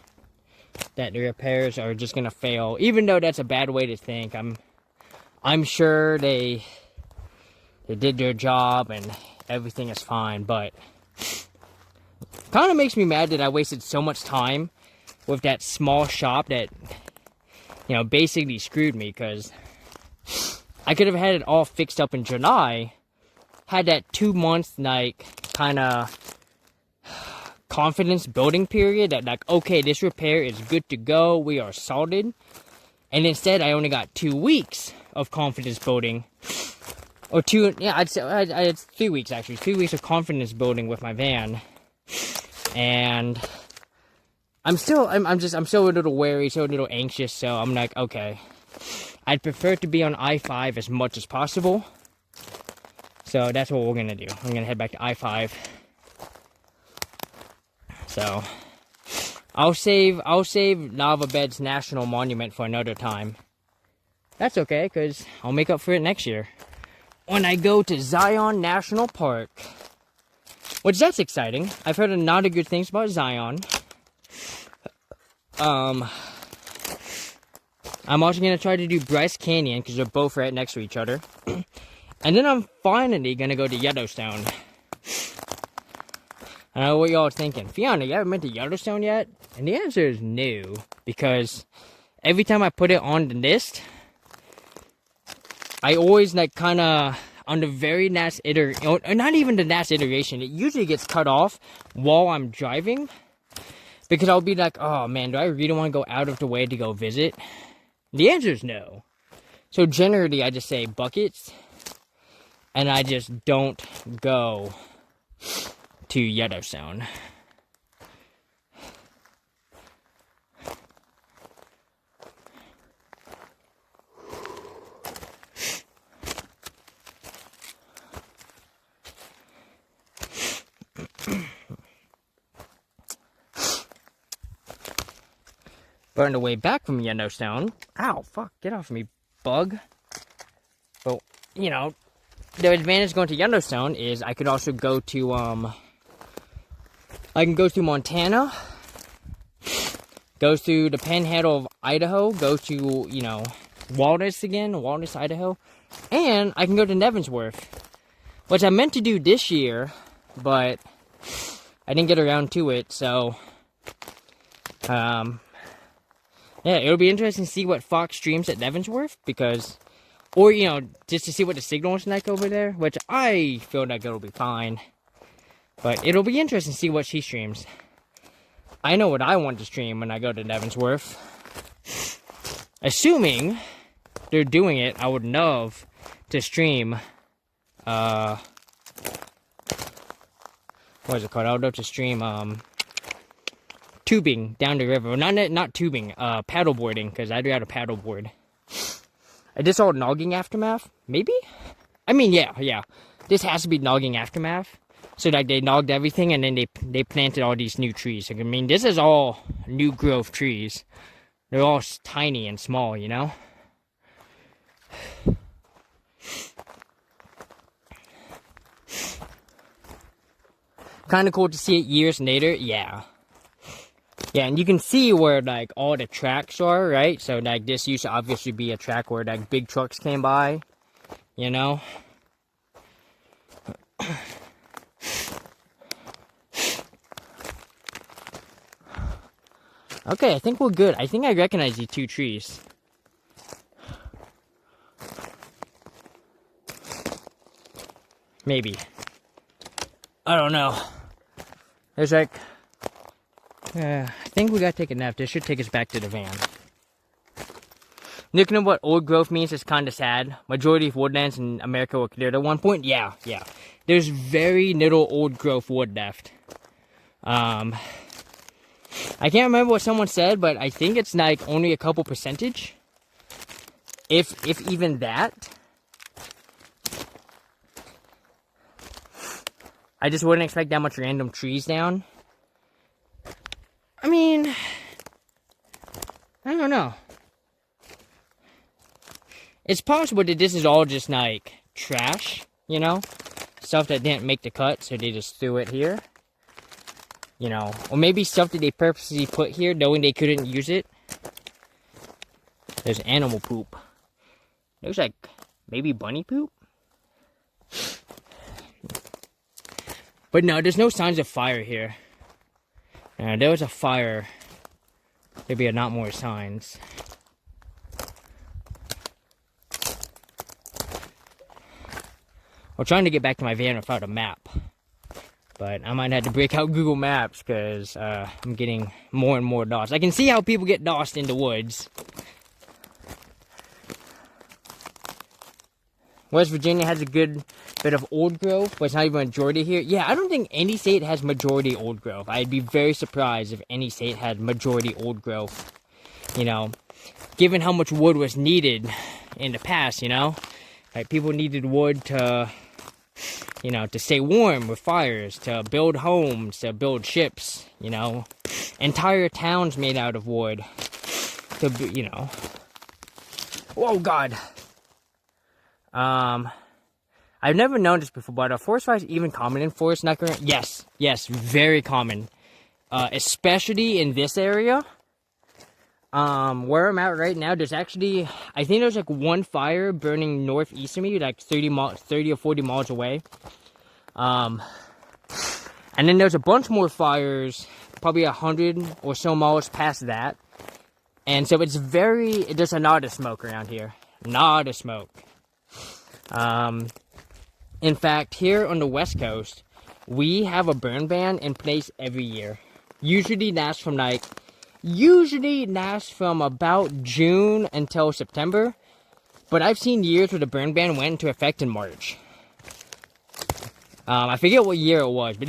that the repairs are just gonna fail. Even though that's a bad way to think, I'm sure they did their job and everything is fine, but kind of makes me mad that I wasted so much time with that small shop that, you know, basically screwed me, because I could have had it all fixed up in July, had that 2 month, like, kind of confidence building period that, like, okay, this repair is good to go, we are solid. And instead, I only got 2 weeks of confidence building. Or I'd say I had 3 weeks, actually. 3 weeks of confidence building with my van. And I'm still a little wary, still a little anxious, so I'm like, okay. I'd prefer to be on I-5 as much as possible. So that's what we're gonna do. I'm gonna head back to I-5. So, I'll save Lava Bed's National Monument for another time. That's okay, because I'll make up for it next year. When I go to Zion National Park. Which, that's exciting. I've heard a lot of good things about Zion. I'm also going to try to do Bryce Canyon, because they're both right next to each other. And then I'm finally going to go to Yellowstone. I don't know what y'all are thinking. Fiona, you haven't been to Yellowstone yet? And the answer is no. Because every time I put it on the list, I always, like, kind of, on the very last iteration, or not even the last iteration, it usually gets cut off while I'm driving. Because I'll be like, oh man, do I really want to go out of the way to go visit? The answer is no. So generally, I just say buckets, and I just don't go to Yellowstone. But on the way back from Yellowstone, ow, fuck, get off me, bug. But, you know, the advantage going to Yellowstone is I could also go to, I can go through Montana, go through the Panhandle of Idaho, go to, you know, Walrus, Idaho, and I can go to Nevensworth, which I meant to do this year, but I didn't get around to it, so, yeah, it'll be interesting to see what Fox streams at Nevensworth, because, or, you know, just to see what the signal is like over there, which I feel like it'll be fine. But it'll be interesting to see what she streams. I know what I want to stream when I go to Nevensworth. Assuming they're doing it, I would love to stream, what is it called? I would love to stream, tubing down the river. Not tubing, paddleboarding, because I do have a paddleboard. I just saw Nogging Aftermath, maybe? I mean, yeah. This has to be Nogging Aftermath. So, like, they nogged everything, and then they planted all these new trees. Like, I mean, this is all new growth trees. They're all tiny and small, you know? Kind of cool to see it years later, yeah. Yeah, and you can see where, like, all the tracks are, right? So, like, this used to obviously be a track where, like, big trucks came by, you know? Okay, I think we're good. I think I recognize these two trees. Maybe. I don't know. There's, like... I think we gotta take a nap. This should take us back to the van. Looking at what old growth means is kind of sad. Majority of woodlands in America were cleared at one point. Yeah. There's very little old growth wood left. I can't remember what someone said, but I think it's like only a couple percentage. If even that. I just wouldn't expect that much random trees down. I mean, I don't know. It's possible that this is all just like trash, you know? Stuff that didn't make the cut, so they just threw it here. You know, or maybe stuff that they purposely put here knowing they couldn't use it. There's animal poop. Looks like maybe bunny poop. But no, there's no signs of fire here. There was a fire. There'd be a lot more signs. I'm trying to get back to my van without a map. But I might have to break out Google Maps because I'm getting more and more lost. I can see how people get lost in the woods. West Virginia has a good bit of old growth, but it's not even a majority here. Yeah, I don't think any state has majority old growth. I'd be very surprised if any state had majority old growth. You know, given how much wood was needed in the past, you know? Like, people needed wood to, you know, to stay warm with fires, to build homes, to build ships, you know? entire towns made out of wood. To be, you know. Oh God. I've never known this before, but are forest fires even common in forest? Not current? Yes, very common. Especially in this area. Where I'm at right now, there's actually, I think there's like one fire burning northeast of me, like 30 or 40 miles away. And then there's a bunch more fires, probably 100 or so miles past that. And so it's there's a lot of smoke around here. Not a smoke. In fact, here on the West Coast, we have a burn ban in place every year. Usually lasts from about June until September. But I've seen years where the burn ban went into effect in March. I forget what year it was, but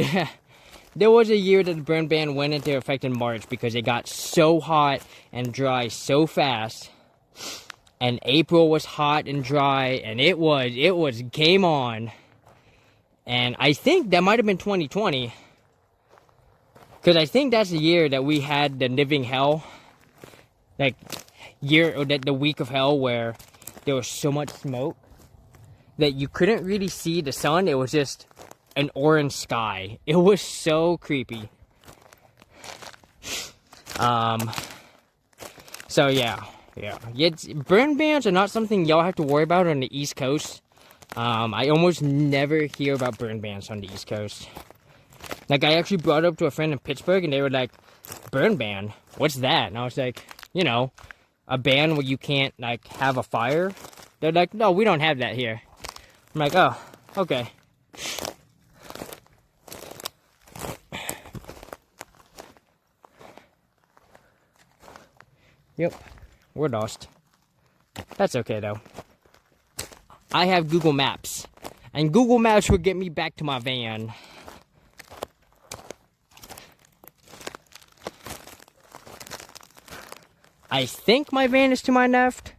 there was a year that the burn ban went into effect in March because it got so hot and dry so fast. And April was hot and dry, and it was game on. And I think that might have been 2020. Because I think that's the year that we had the living hell. Like, the week of hell where there was so much smoke that you couldn't really see the sun. It was just an orange sky. It was so creepy. So yeah. Burn bans are not something y'all have to worry about on the East Coast. I almost never hear about burn bans on the East Coast. Like, I actually brought it up to a friend in Pittsburgh, and they were like, burn ban? What's that? And I was like, you know, a ban where you can't, like, have a fire? They're like, no, we don't have that here. I'm like, oh, okay. Yep, we're lost. That's okay, though. I have Google Maps, and Google Maps will get me back to my van. I think my van is to my left,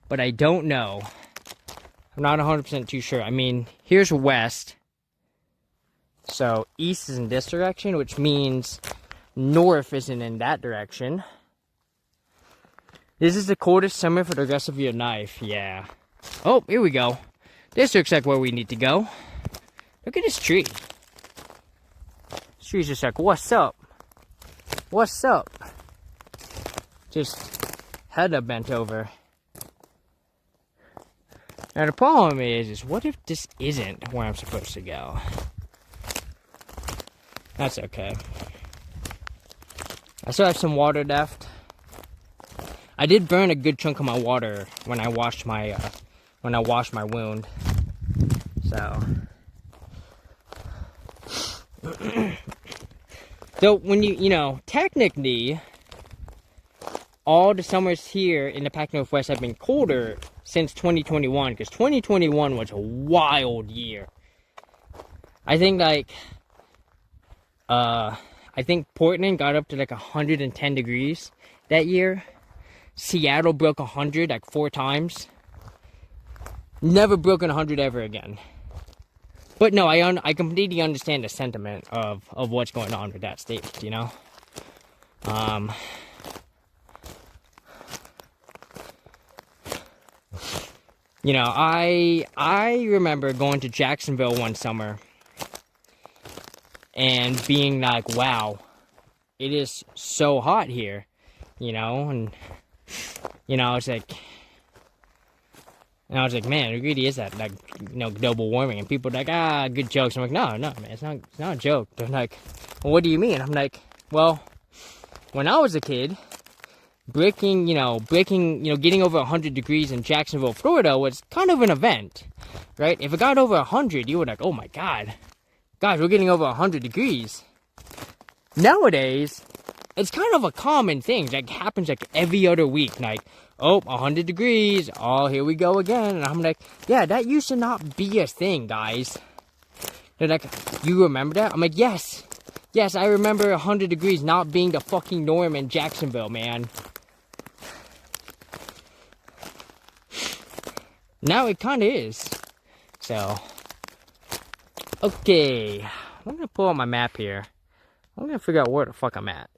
but I don't know. I'm not 100% too sure. I mean, here's west. So east is in this direction, which means north isn't in that direction. This is the coldest summer for the rest of your life. Yeah. Oh, here we go. This looks like where we need to go. Look at this tree. This tree's just like, what's up? What's up? Just head up bent over. Now the problem is what if this isn't where I'm supposed to go? That's okay. I still have some water left. I did burn a good chunk of my water when I washed my wound. So so when you know, technically all the summers here in the Pacific Northwest have been colder since 2021, because 2021 was a wild year. I think Portland got up to like 110 degrees that year. Seattle broke 100 like 4 times. Never broken 100 ever again. But no, I completely understand the sentiment of what's going on with that statement, you know? You know, I remember going to Jacksonville one summer and being like, wow, it is so hot here, you know? And, you know, I was like, man, it really is that, like, you know, global warming. And people are like, good jokes. I'm like, no, man, it's not a joke. They're like, well, what do you mean? I'm like, well, when I was a kid, getting over 100 degrees in Jacksonville, Florida was kind of an event, right? If it got over 100, you were like, oh my God, guys, we're getting over 100 degrees. Nowadays, it's kind of a common thing that happens like every other week. Like, oh, 100 degrees. Oh, here we go again. And I'm like, yeah, that used to not be a thing, guys. They're like, you remember that? I'm like, yes. Yes, I remember 100 degrees not being the fucking norm in Jacksonville, man. Now it kind of is. So, okay. I'm going to pull out my map here. I'm going to figure out where the fuck I'm at.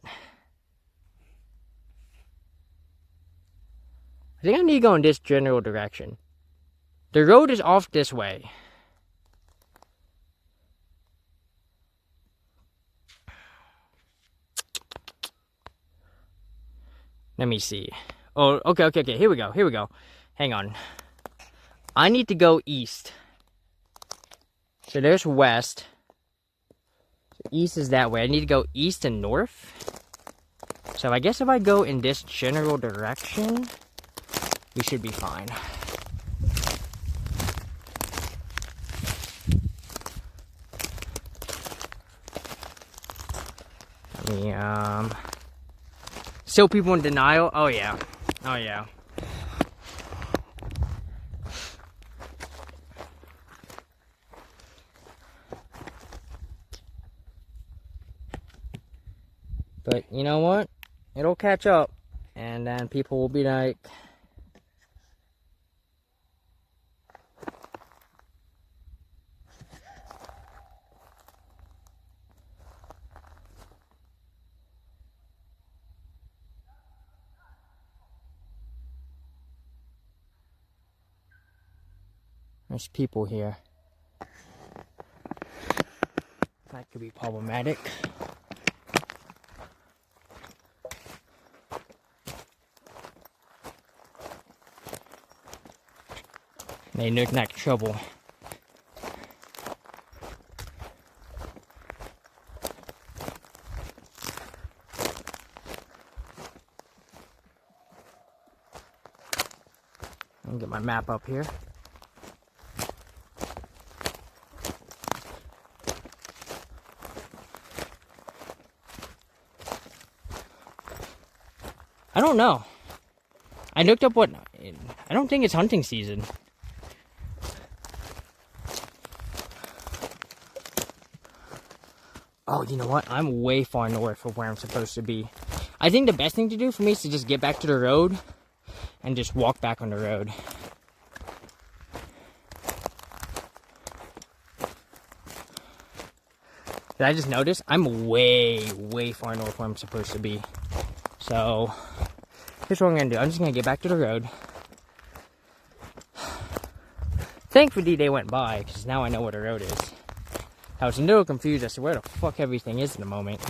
I think I need to go in this general direction. The road is off this way. Let me see. Oh, okay. Here we go. Hang on. I need to go east. So there's west. So east is that way. I need to go east and north. So I guess if I go in this general direction, we should be fine. Let me, still people in denial? Oh yeah. But you know what? It'll catch up. And then people will be like, there's people here. That could be problematic. They look like trouble. Let me get my map up here. I don't know. I looked up what... I don't think it's hunting season. Oh, you know what? I'm way far north of where I'm supposed to be. I think the best thing to do for me is to just get back to the road and just walk back on the road. Did I just notice? I'm way far north where I'm supposed to be. So, here's what I'm going to do. I'm just going to get back to the road. Thankfully, they went by, because now I know where the road is. I was a little confused as to where the fuck everything is in the moment.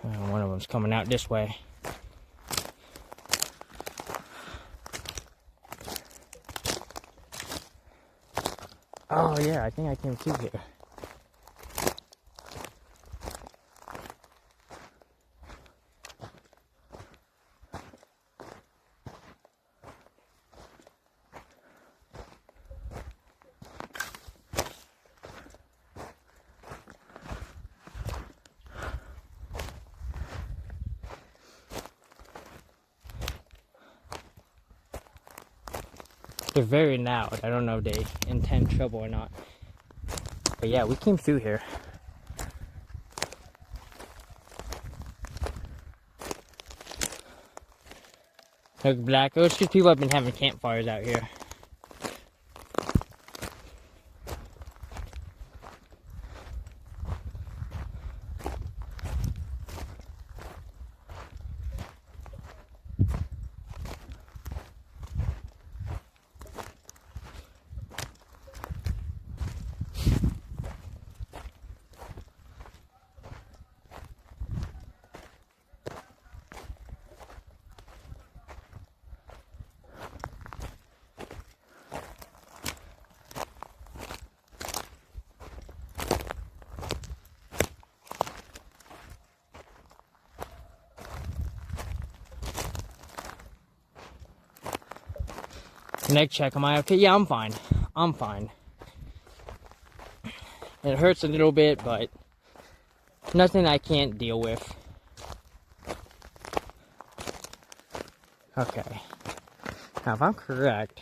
One of them's coming out this way. Oh yeah, I think I came through here. They're very loud. I don't know if they intend trouble or not. But yeah, we came through here. Look black. Oh, it's just people have been having campfires out here. Neck check, am I okay? Yeah, I'm fine. I'm fine. It hurts a little bit, but nothing I can't deal with. Okay. Now, if I'm correct,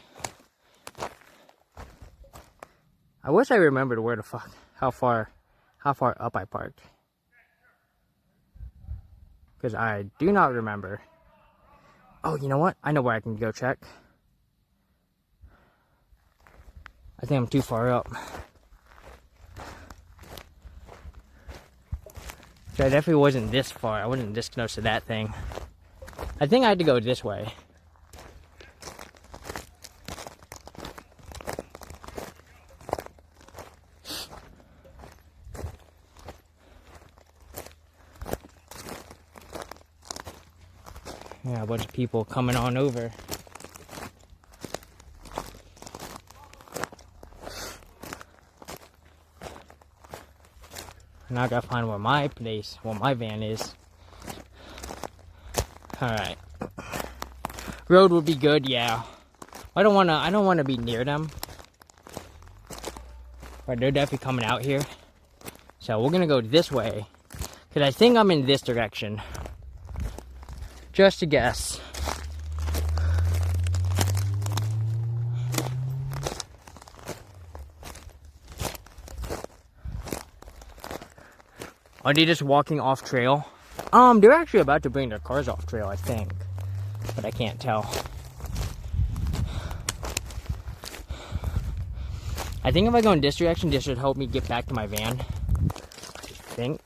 I wish I remembered where the fuck, how far up I parked. Because I do not remember. Oh, you know what? I know where I can go check. I think I'm too far up. So I definitely wasn't this far. I wasn't this close to that thing. I think I had to go this way. Yeah, a bunch of people coming on over. Now I gotta find where my van is. Alright. Road would be good, yeah. I don't wanna be near them. But they're definitely coming out here. So we're gonna go this way. Cause I think I'm in this direction. Just a guess. Are they just walking off trail? They're actually about to bring their cars off trail, I think. But I can't tell. I think if I go in this direction, this should help me get back to my van. I think.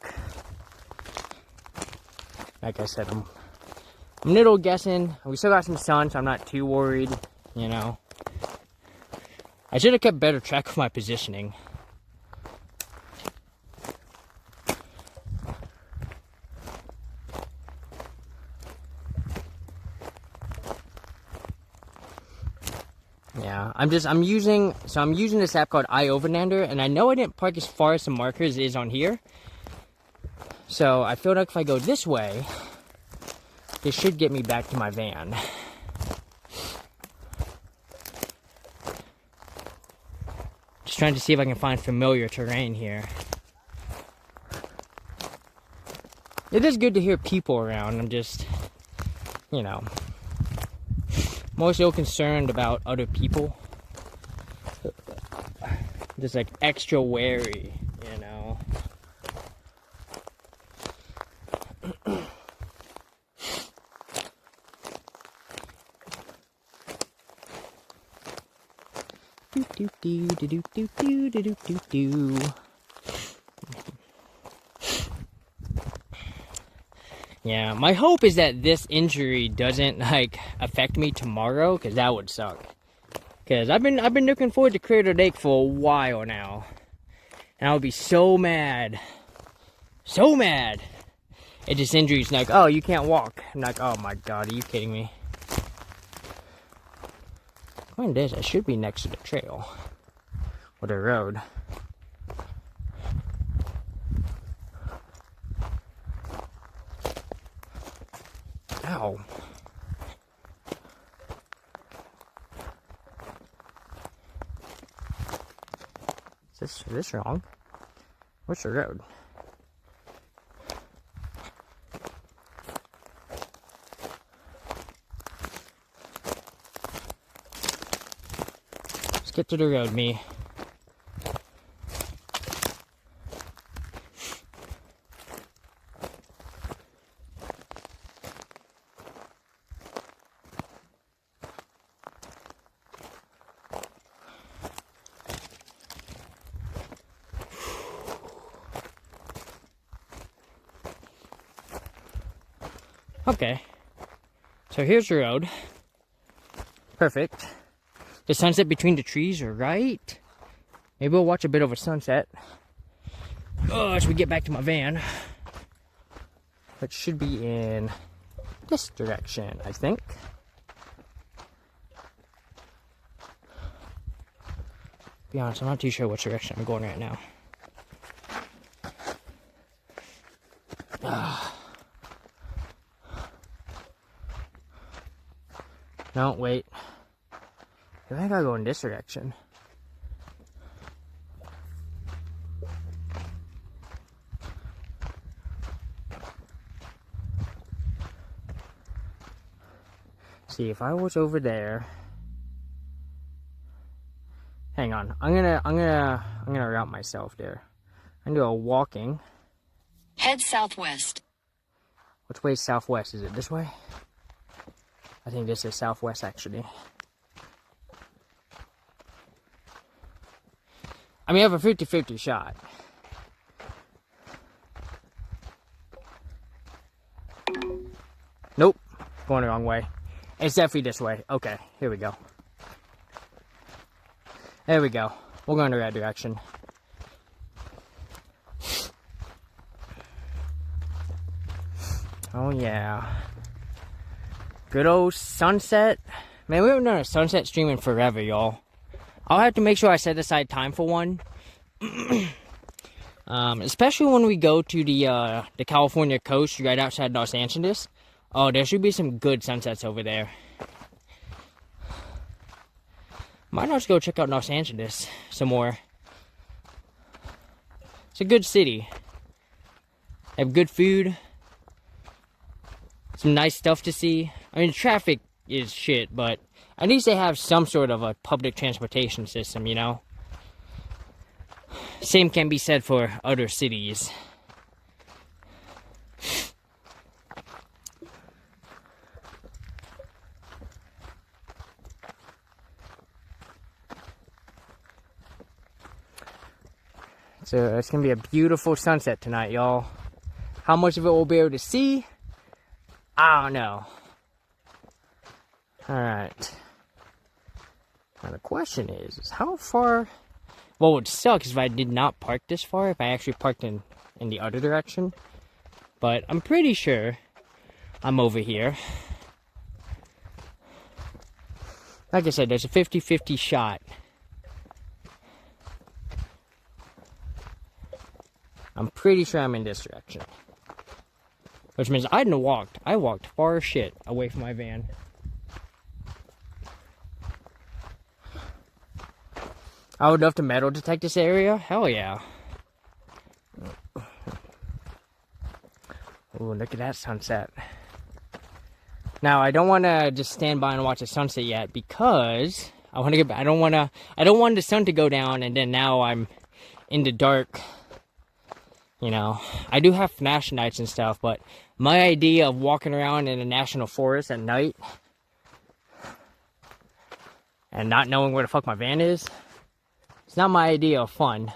Like I said, I'm a little guessing. We still got some sun, so I'm not too worried, you know. I should have kept better track of my positioning. Yeah, I'm using this app called iOverlander, and I know I didn't park as far as the markers is on here. So I feel like if I go this way, this should get me back to my van. Just trying to see if I can find familiar terrain here. It is good to hear people around. I'm just, you know, more so concerned about other people. Just like extra wary, you know. Do do do do do do do do do. Yeah, my hope is that this injury doesn't like affect me tomorrow, because that would suck. Because I've been looking forward to Crater Lake for a while now, and I would be so mad, if this injury's like, oh, you can't walk. I'm like, oh my god, are you kidding me? When this, I should be next to the trail or the road. Ow. Is this wrong? What's the road? Let's get to the road, me. Okay, so here's the road. Perfect. The sunset between the trees are right. Maybe we'll watch a bit of a sunset. Oh, as we get back to my van. Which should be in this direction, I think. To be honest, I'm not too sure which direction I'm going right now. No, wait. I think I gotta go in this direction. See, if I was over there. Hang on. I'm gonna route myself there. I'm gonna do a walking. Head southwest. Which way is southwest? Is it this way? I think this is southwest, actually. I mean, I have a 50-50 shot. Nope. Going the wrong way. It's definitely this way. Okay, here we go. There we go. We're going the right direction. Oh, yeah. Good old sunset. Man, we haven't done a sunset stream in forever, y'all. I'll have to make sure I set aside time for one. Especially when we go to the California coast right outside Los Angeles. Oh, there should be some good sunsets over there. Might not go check out Los Angeles some more. It's a good city. They have good food. Some nice stuff to see. I mean, traffic is shit, but at least they have some sort of a public transportation system, you know? Same can be said for other cities. So it's gonna be a beautiful sunset tonight, y'all. How much of it we'll be able to see, I don't know. Alright. Now the question is how far... What would suck is if I did not park this far, if I actually parked in the other direction. But I'm pretty sure I'm over here. Like I said, there's a 50-50 shot. I'm pretty sure I'm in this direction. Which means I didn't walk. I walked far as shit away from my van. I would love to metal detect this area. Hell yeah. Ooh, look at that sunset. Now I don't want to just stand by and watch the sunset yet because I want to get. I don't want the sun to go down and then now I'm in the dark. You know, I do have flashlights and stuff, but my idea of walking around in a national forest at night and not knowing where the fuck my van is, it's not my idea of fun.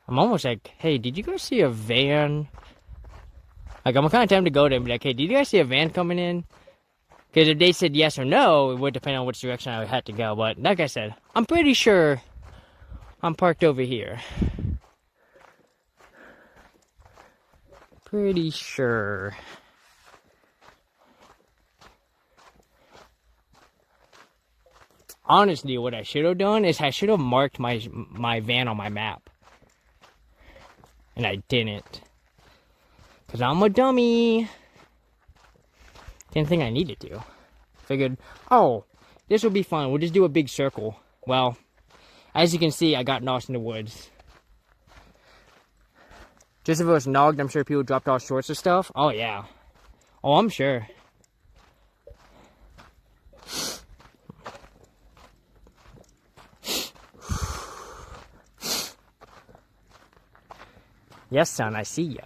I'm almost like, hey, did you guys see a van? Like, I'm kind of tempted to go there and be like, hey, did you guys see a van coming in? Because if they said yes or no, it would depend on which direction I had to go. But like I said, I'm pretty sure I'm parked over here. Pretty sure. Honestly, what I should have done is I should have marked my van on my map. And I didn't. Because I'm a dummy. Didn't think I needed to. Figured, oh, this will be fun. We'll just do a big circle. Well, as you can see, I got lost in the woods. Just if it was nogged, I'm sure people dropped all sorts of stuff. Oh, yeah. Oh, I'm sure. Yes, son, I see ya.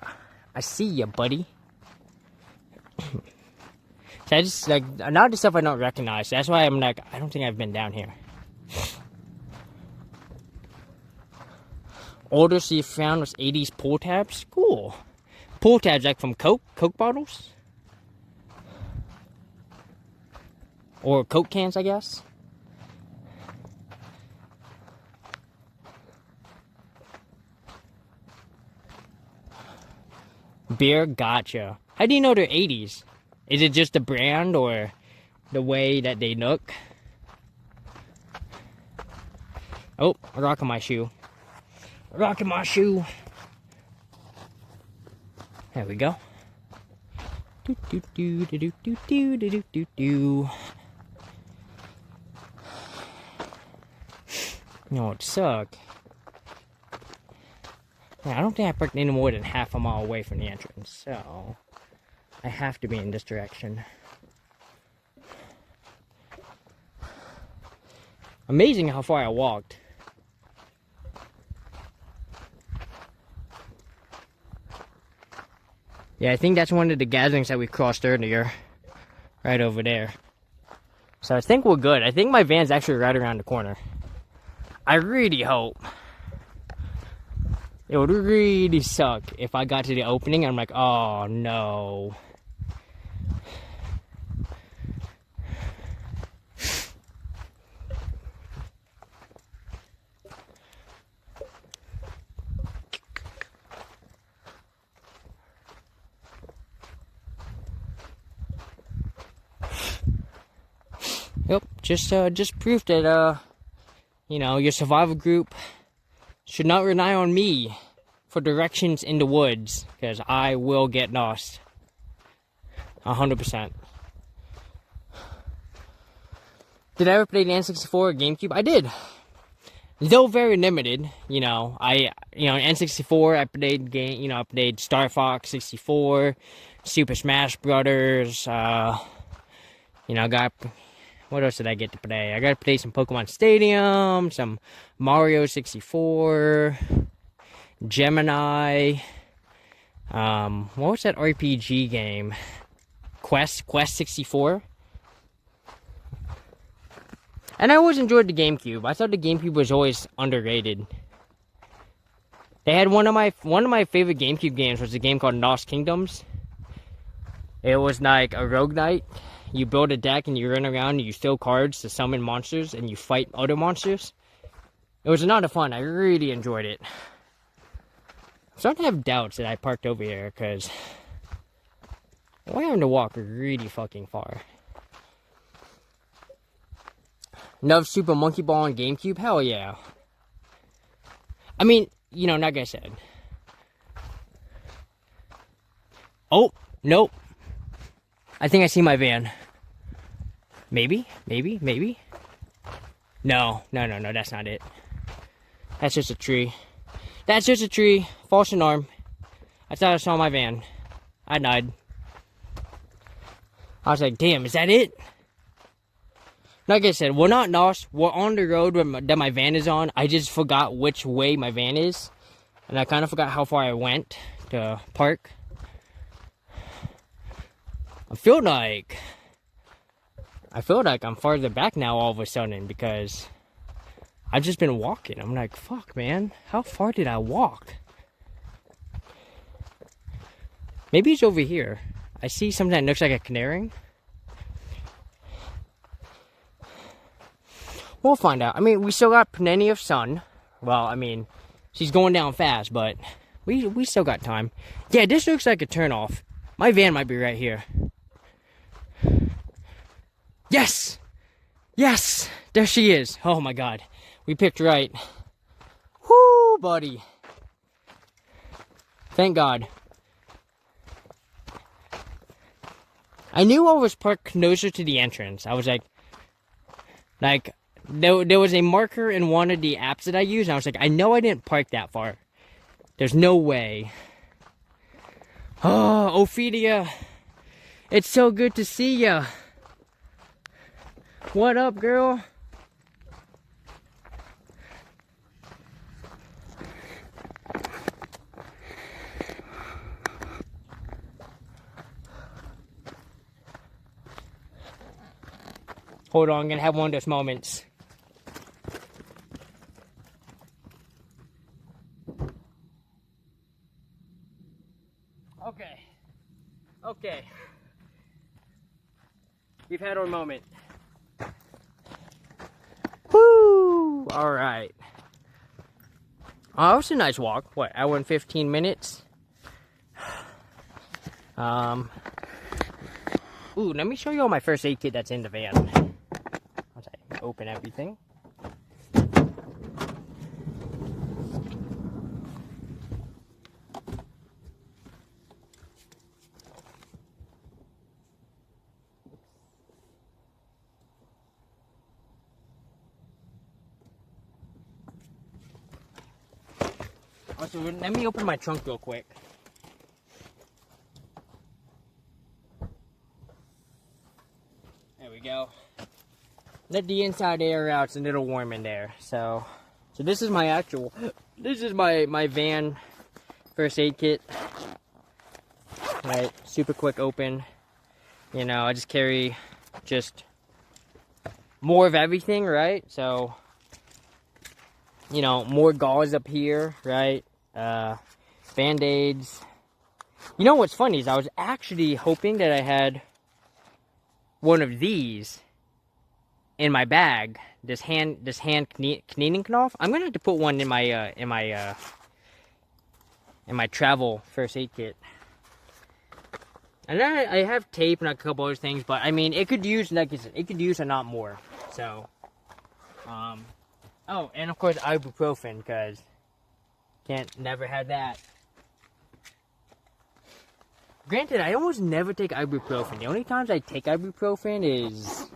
I see ya, buddy. So I just, like, a lot of the stuff I don't recognize. That's why I'm like, I don't think I've been down here. Oldest you found was 80s pull tabs. Cool. Pull tabs like from Coke bottles? Or Coke cans, I guess. Beer, gotcha. How do you know they're 80s? Is it just the brand or the way that they look? Oh, a rock in my shoe. A rock in my shoe. There we go. Do do do do do do do do do do. You know, it suck. Yeah, I don't think I parked any more than half a mile away from the entrance, so I have to be in this direction. Amazing how far I walked. Yeah, I think that's one of the gatherings that we crossed earlier. Right over there. So I think we're good. I think my van's actually right around the corner. I really hope. It would really suck if I got to the opening and I'm like, oh no. Yep, just proof that you know, your survival group should not rely on me for directions in the woods, because I will get lost. 100%. Did I ever play the N64 or GameCube? I did. Though very limited, you know. N64 I played Star Fox 64, Super Smash Brothers, what else did I get to play? I got to play some Pokemon Stadium, some Mario 64, Gemini. What was that RPG game? Quest 64. And I always enjoyed the GameCube. I thought the GameCube was always underrated. They had one of my favorite GameCube games was a game called Lost Kingdoms. It was like a roguelite. You build a deck and you run around and you throw cards to summon monsters and you fight other monsters. It was a lot of fun. I really enjoyed it. I'm starting to have doubts that I parked over here because we're having to walk really fucking far. Love Super Monkey Ball on GameCube? Hell yeah. I mean, you know, like I said. Oh, nope. I think I see my van. Maybe. No, that's not it. That's just a tree. That's just a tree. False alarm. I thought I saw my van. I died. I was like, damn, is that it? Like I said, we're not lost. We're on the road that my van is on. I just forgot which way my van is. And I kind of forgot how far I went to park. I feel like I'm farther back now all of a sudden because I've just been walking. I'm like, fuck, man. How far did I walk? Maybe it's over here. I see something that looks like a canary. We'll find out. I mean, we still got plenty of sun. Well, I mean, she's going down fast, but we still got time. Yeah, this looks like a turnoff. My van might be right here. Yes! Yes! There she is. Oh my god. We picked right. Whoo, buddy. Thank God. I knew I was parked closer to the entrance. I was like, there was a marker in one of the apps that I use, and I was like, I know I didn't park that far. There's no way. Oh, Ophelia. It's so good to see ya. What up, girl? Hold on, I'm gonna have one of those moments. Okay. We've had our moment. Woo! Alright. Oh, it was a nice walk. What, hour and 15 minutes? Ooh, let me show you all my first aid kit that's in the van. Once I open everything. Also, let me open my trunk real quick. There we go. Let the inside air out. It's a little warm in there. So this is my actual, this is my van first aid kit. right? Super quick open. You know, I just carry just more of everything, right? So, you know, more gauze up here, right? Band-aids. You know what's funny is I was actually hoping that I had one of these in my bag. This hand cleaning knife. I'm gonna have to put one in my travel first aid kit. And then I have tape and a couple other things, but I mean, it could use, like I said, it could use a lot more. So, oh, and of course ibuprofen, because never had that. Granted, I almost never take ibuprofen. The only times I take ibuprofen is,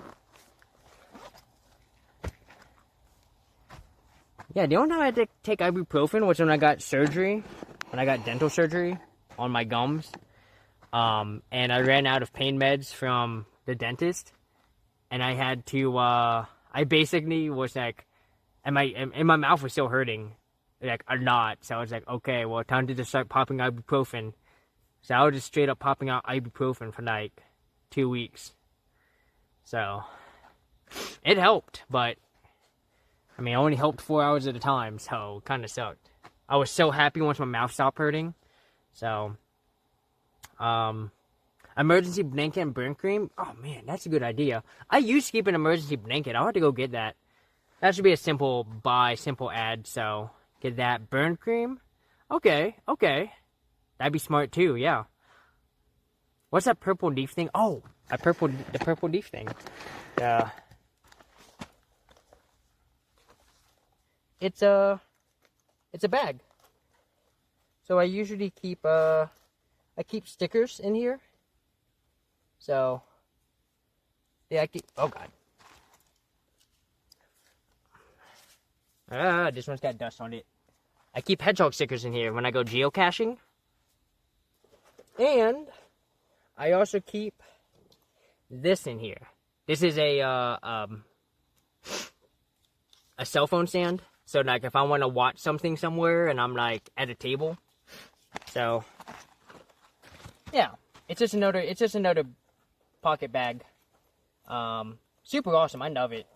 yeah, the only time I take ibuprofen was when I got surgery, when I got dental surgery on my gums. And I ran out of pain meds from the dentist, and I had to, I basically was like, and my mouth was still hurting, like, a lot, so I was like, okay, well, time to just start popping ibuprofen. So I was just straight up popping out ibuprofen for like 2 weeks. So, it helped, but, I mean, it only helped 4 hours at a time, so it kind of sucked. I was so happy once my mouth stopped hurting, so... emergency blanket and burn cream. Oh man, that's a good idea. I used to keep an emergency blanket. I'll have to go get that. That should be a simple ad. So get that. Burn cream. Okay. That'd be smart too. Yeah. What's that purple leaf thing? Oh, the purple leaf thing. It's a bag. So I usually keep I keep stickers in here. So, yeah, oh god. This one's got dust on it. I keep hedgehog stickers in here when I go geocaching. And I also keep this in here. This is a cell phone stand. So, like, if I want to watch something somewhere and I'm, like, at a table. So... yeah, it's just another pocket bag. Super awesome. I love it.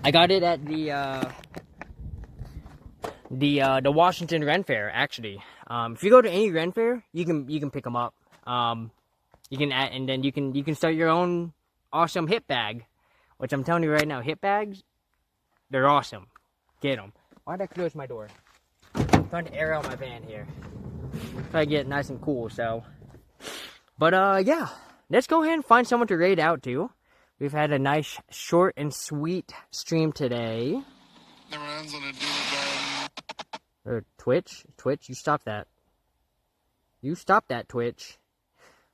I got it at the Washington Ren Fair, actually. If you go to any Ren Fair, you can pick them up. You can add, and then you can start your own awesome hip bag, which I'm telling you right now, hip bags, they're awesome. Get them. Why'd I close my door? I'm trying to air out my van here. Try to get it nice and cool, so. But, yeah. Let's go ahead and find someone to raid out to. We've had a nice, short, and sweet stream today. Never ends on a do Twitch, you stop that. You stop that, Twitch.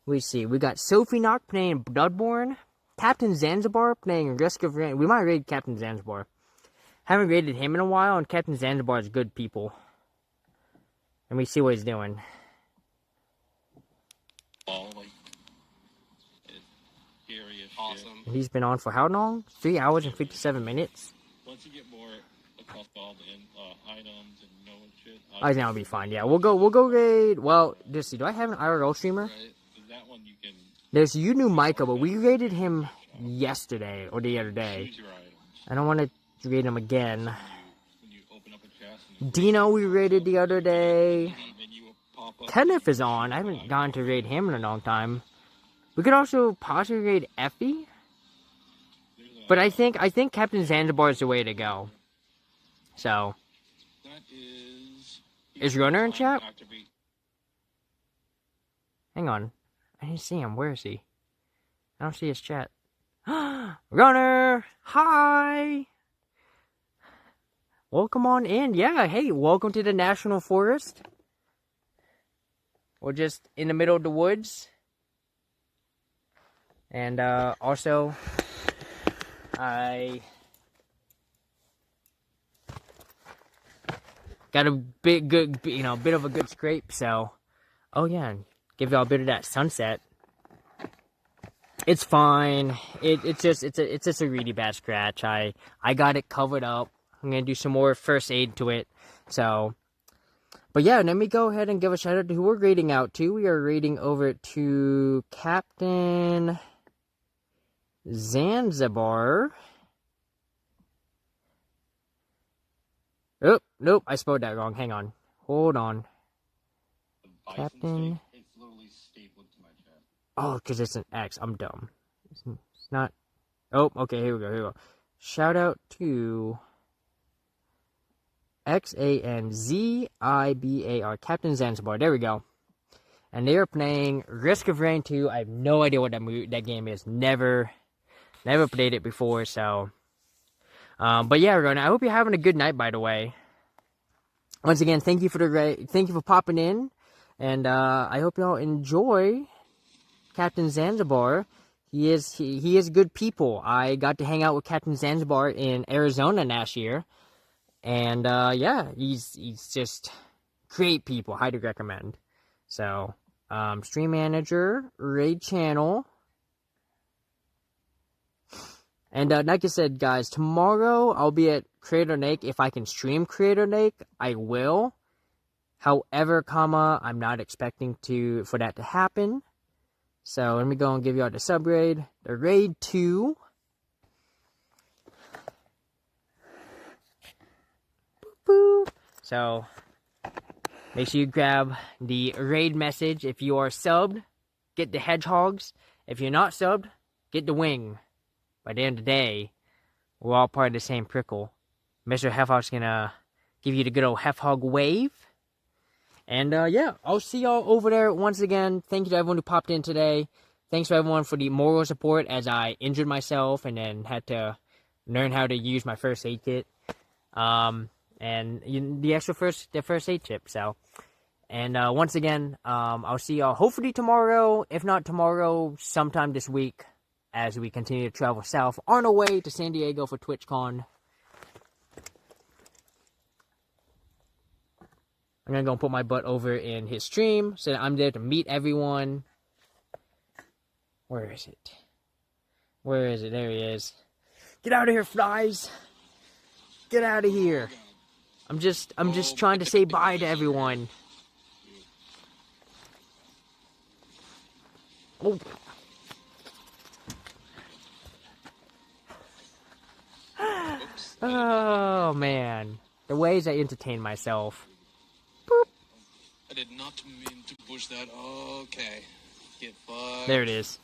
We see. We got Sophie Knock playing Bloodborne. Captain Zanzibar playing Risk of Rain. We might raid Captain Zanzibar. Haven't raided him in a while, and Captain Zanzibar is good people. Let me see what he's doing. Awesome. He's been on for how long? 3 hours and 57 minutes? Once you get more across all the items and know and shit. I think that'll be fine. Yeah, we'll go raid. Well, let's see. Do I have an IRL streamer? Right. That one you can. There's you knew Micah, but we raided him yesterday or the other day. I don't want to raid him again. When you open up a chest. Dino we raided the other day. Kenneth is on. I haven't gone to raid him in a long time. We could also possibly raid Effie. But I think Captain Zanzibar is the way to go. So. Is Runner in chat? Hang on. I didn't see him. Where is he? I don't see his chat. Runner! Hi! Welcome on in. Yeah, hey, welcome to the National Forest. We're just in the middle of the woods. And also, I got a bit of a good scrape. So, oh yeah, give y'all a bit of that sunset. It's fine. It's just a really bad scratch. I got it covered up. I'm gonna do some more first aid to it. So, But yeah, let me go ahead and give a shout out to who we're raiding out to. We are raiding over to Captain Zanzibar. Oh, nope, I spelled that wrong. Hang on. Hold on. Captain. It's literally stapled to my chat. Oh, because it's an X. I'm dumb. It's not. Oh, okay, here we go. Shout out to XANZIBAR, Captain Zanzibar. There we go. And they are playing Risk of Rain 2. I have no idea what that game is. Never played it before, so. But yeah, everyone, I hope you're having a good night, by the way. Once again, thank you for popping in. And I hope y'all enjoy Captain Zanzibar. He is good people. I got to hang out with Captain Zanzibar in Arizona last year. And yeah, he's just great people. Highly recommend. So, stream manager, raid channel. And like I said, guys, tomorrow I'll be at Creator Lake. If I can stream Creator Lake, I will. However, I'm not expecting for that to happen. So let me go and give you all the sub raid. The raid 2. Boop. So make sure you grab the raid message. If you are subbed, get the hedgehogs. If you're not subbed, get the wing. By the end of the day, we're all part of the same prickle. Mr. Hefhog's gonna give you the good old Hefhog wave. And yeah, I'll see y'all over there once again. Thank you to everyone who popped in today. Thanks for everyone for the moral support as I injured myself and then had to learn how to use my first aid kit. And the first aid chip. So, and once again, I'll see y'all hopefully tomorrow. If not tomorrow, sometime this week, as we continue to travel south on our way to San Diego for TwitchCon. I'm gonna go put my butt over in his stream so that I'm there to meet everyone. Where is it? Where is it? There he is. Get out of here, flies! Get out of here! I'm just trying to say bye to everyone. Oh. Oh man, the ways I entertain myself. Boop. I did not mean to push that. Okay. Get fucked. There it is.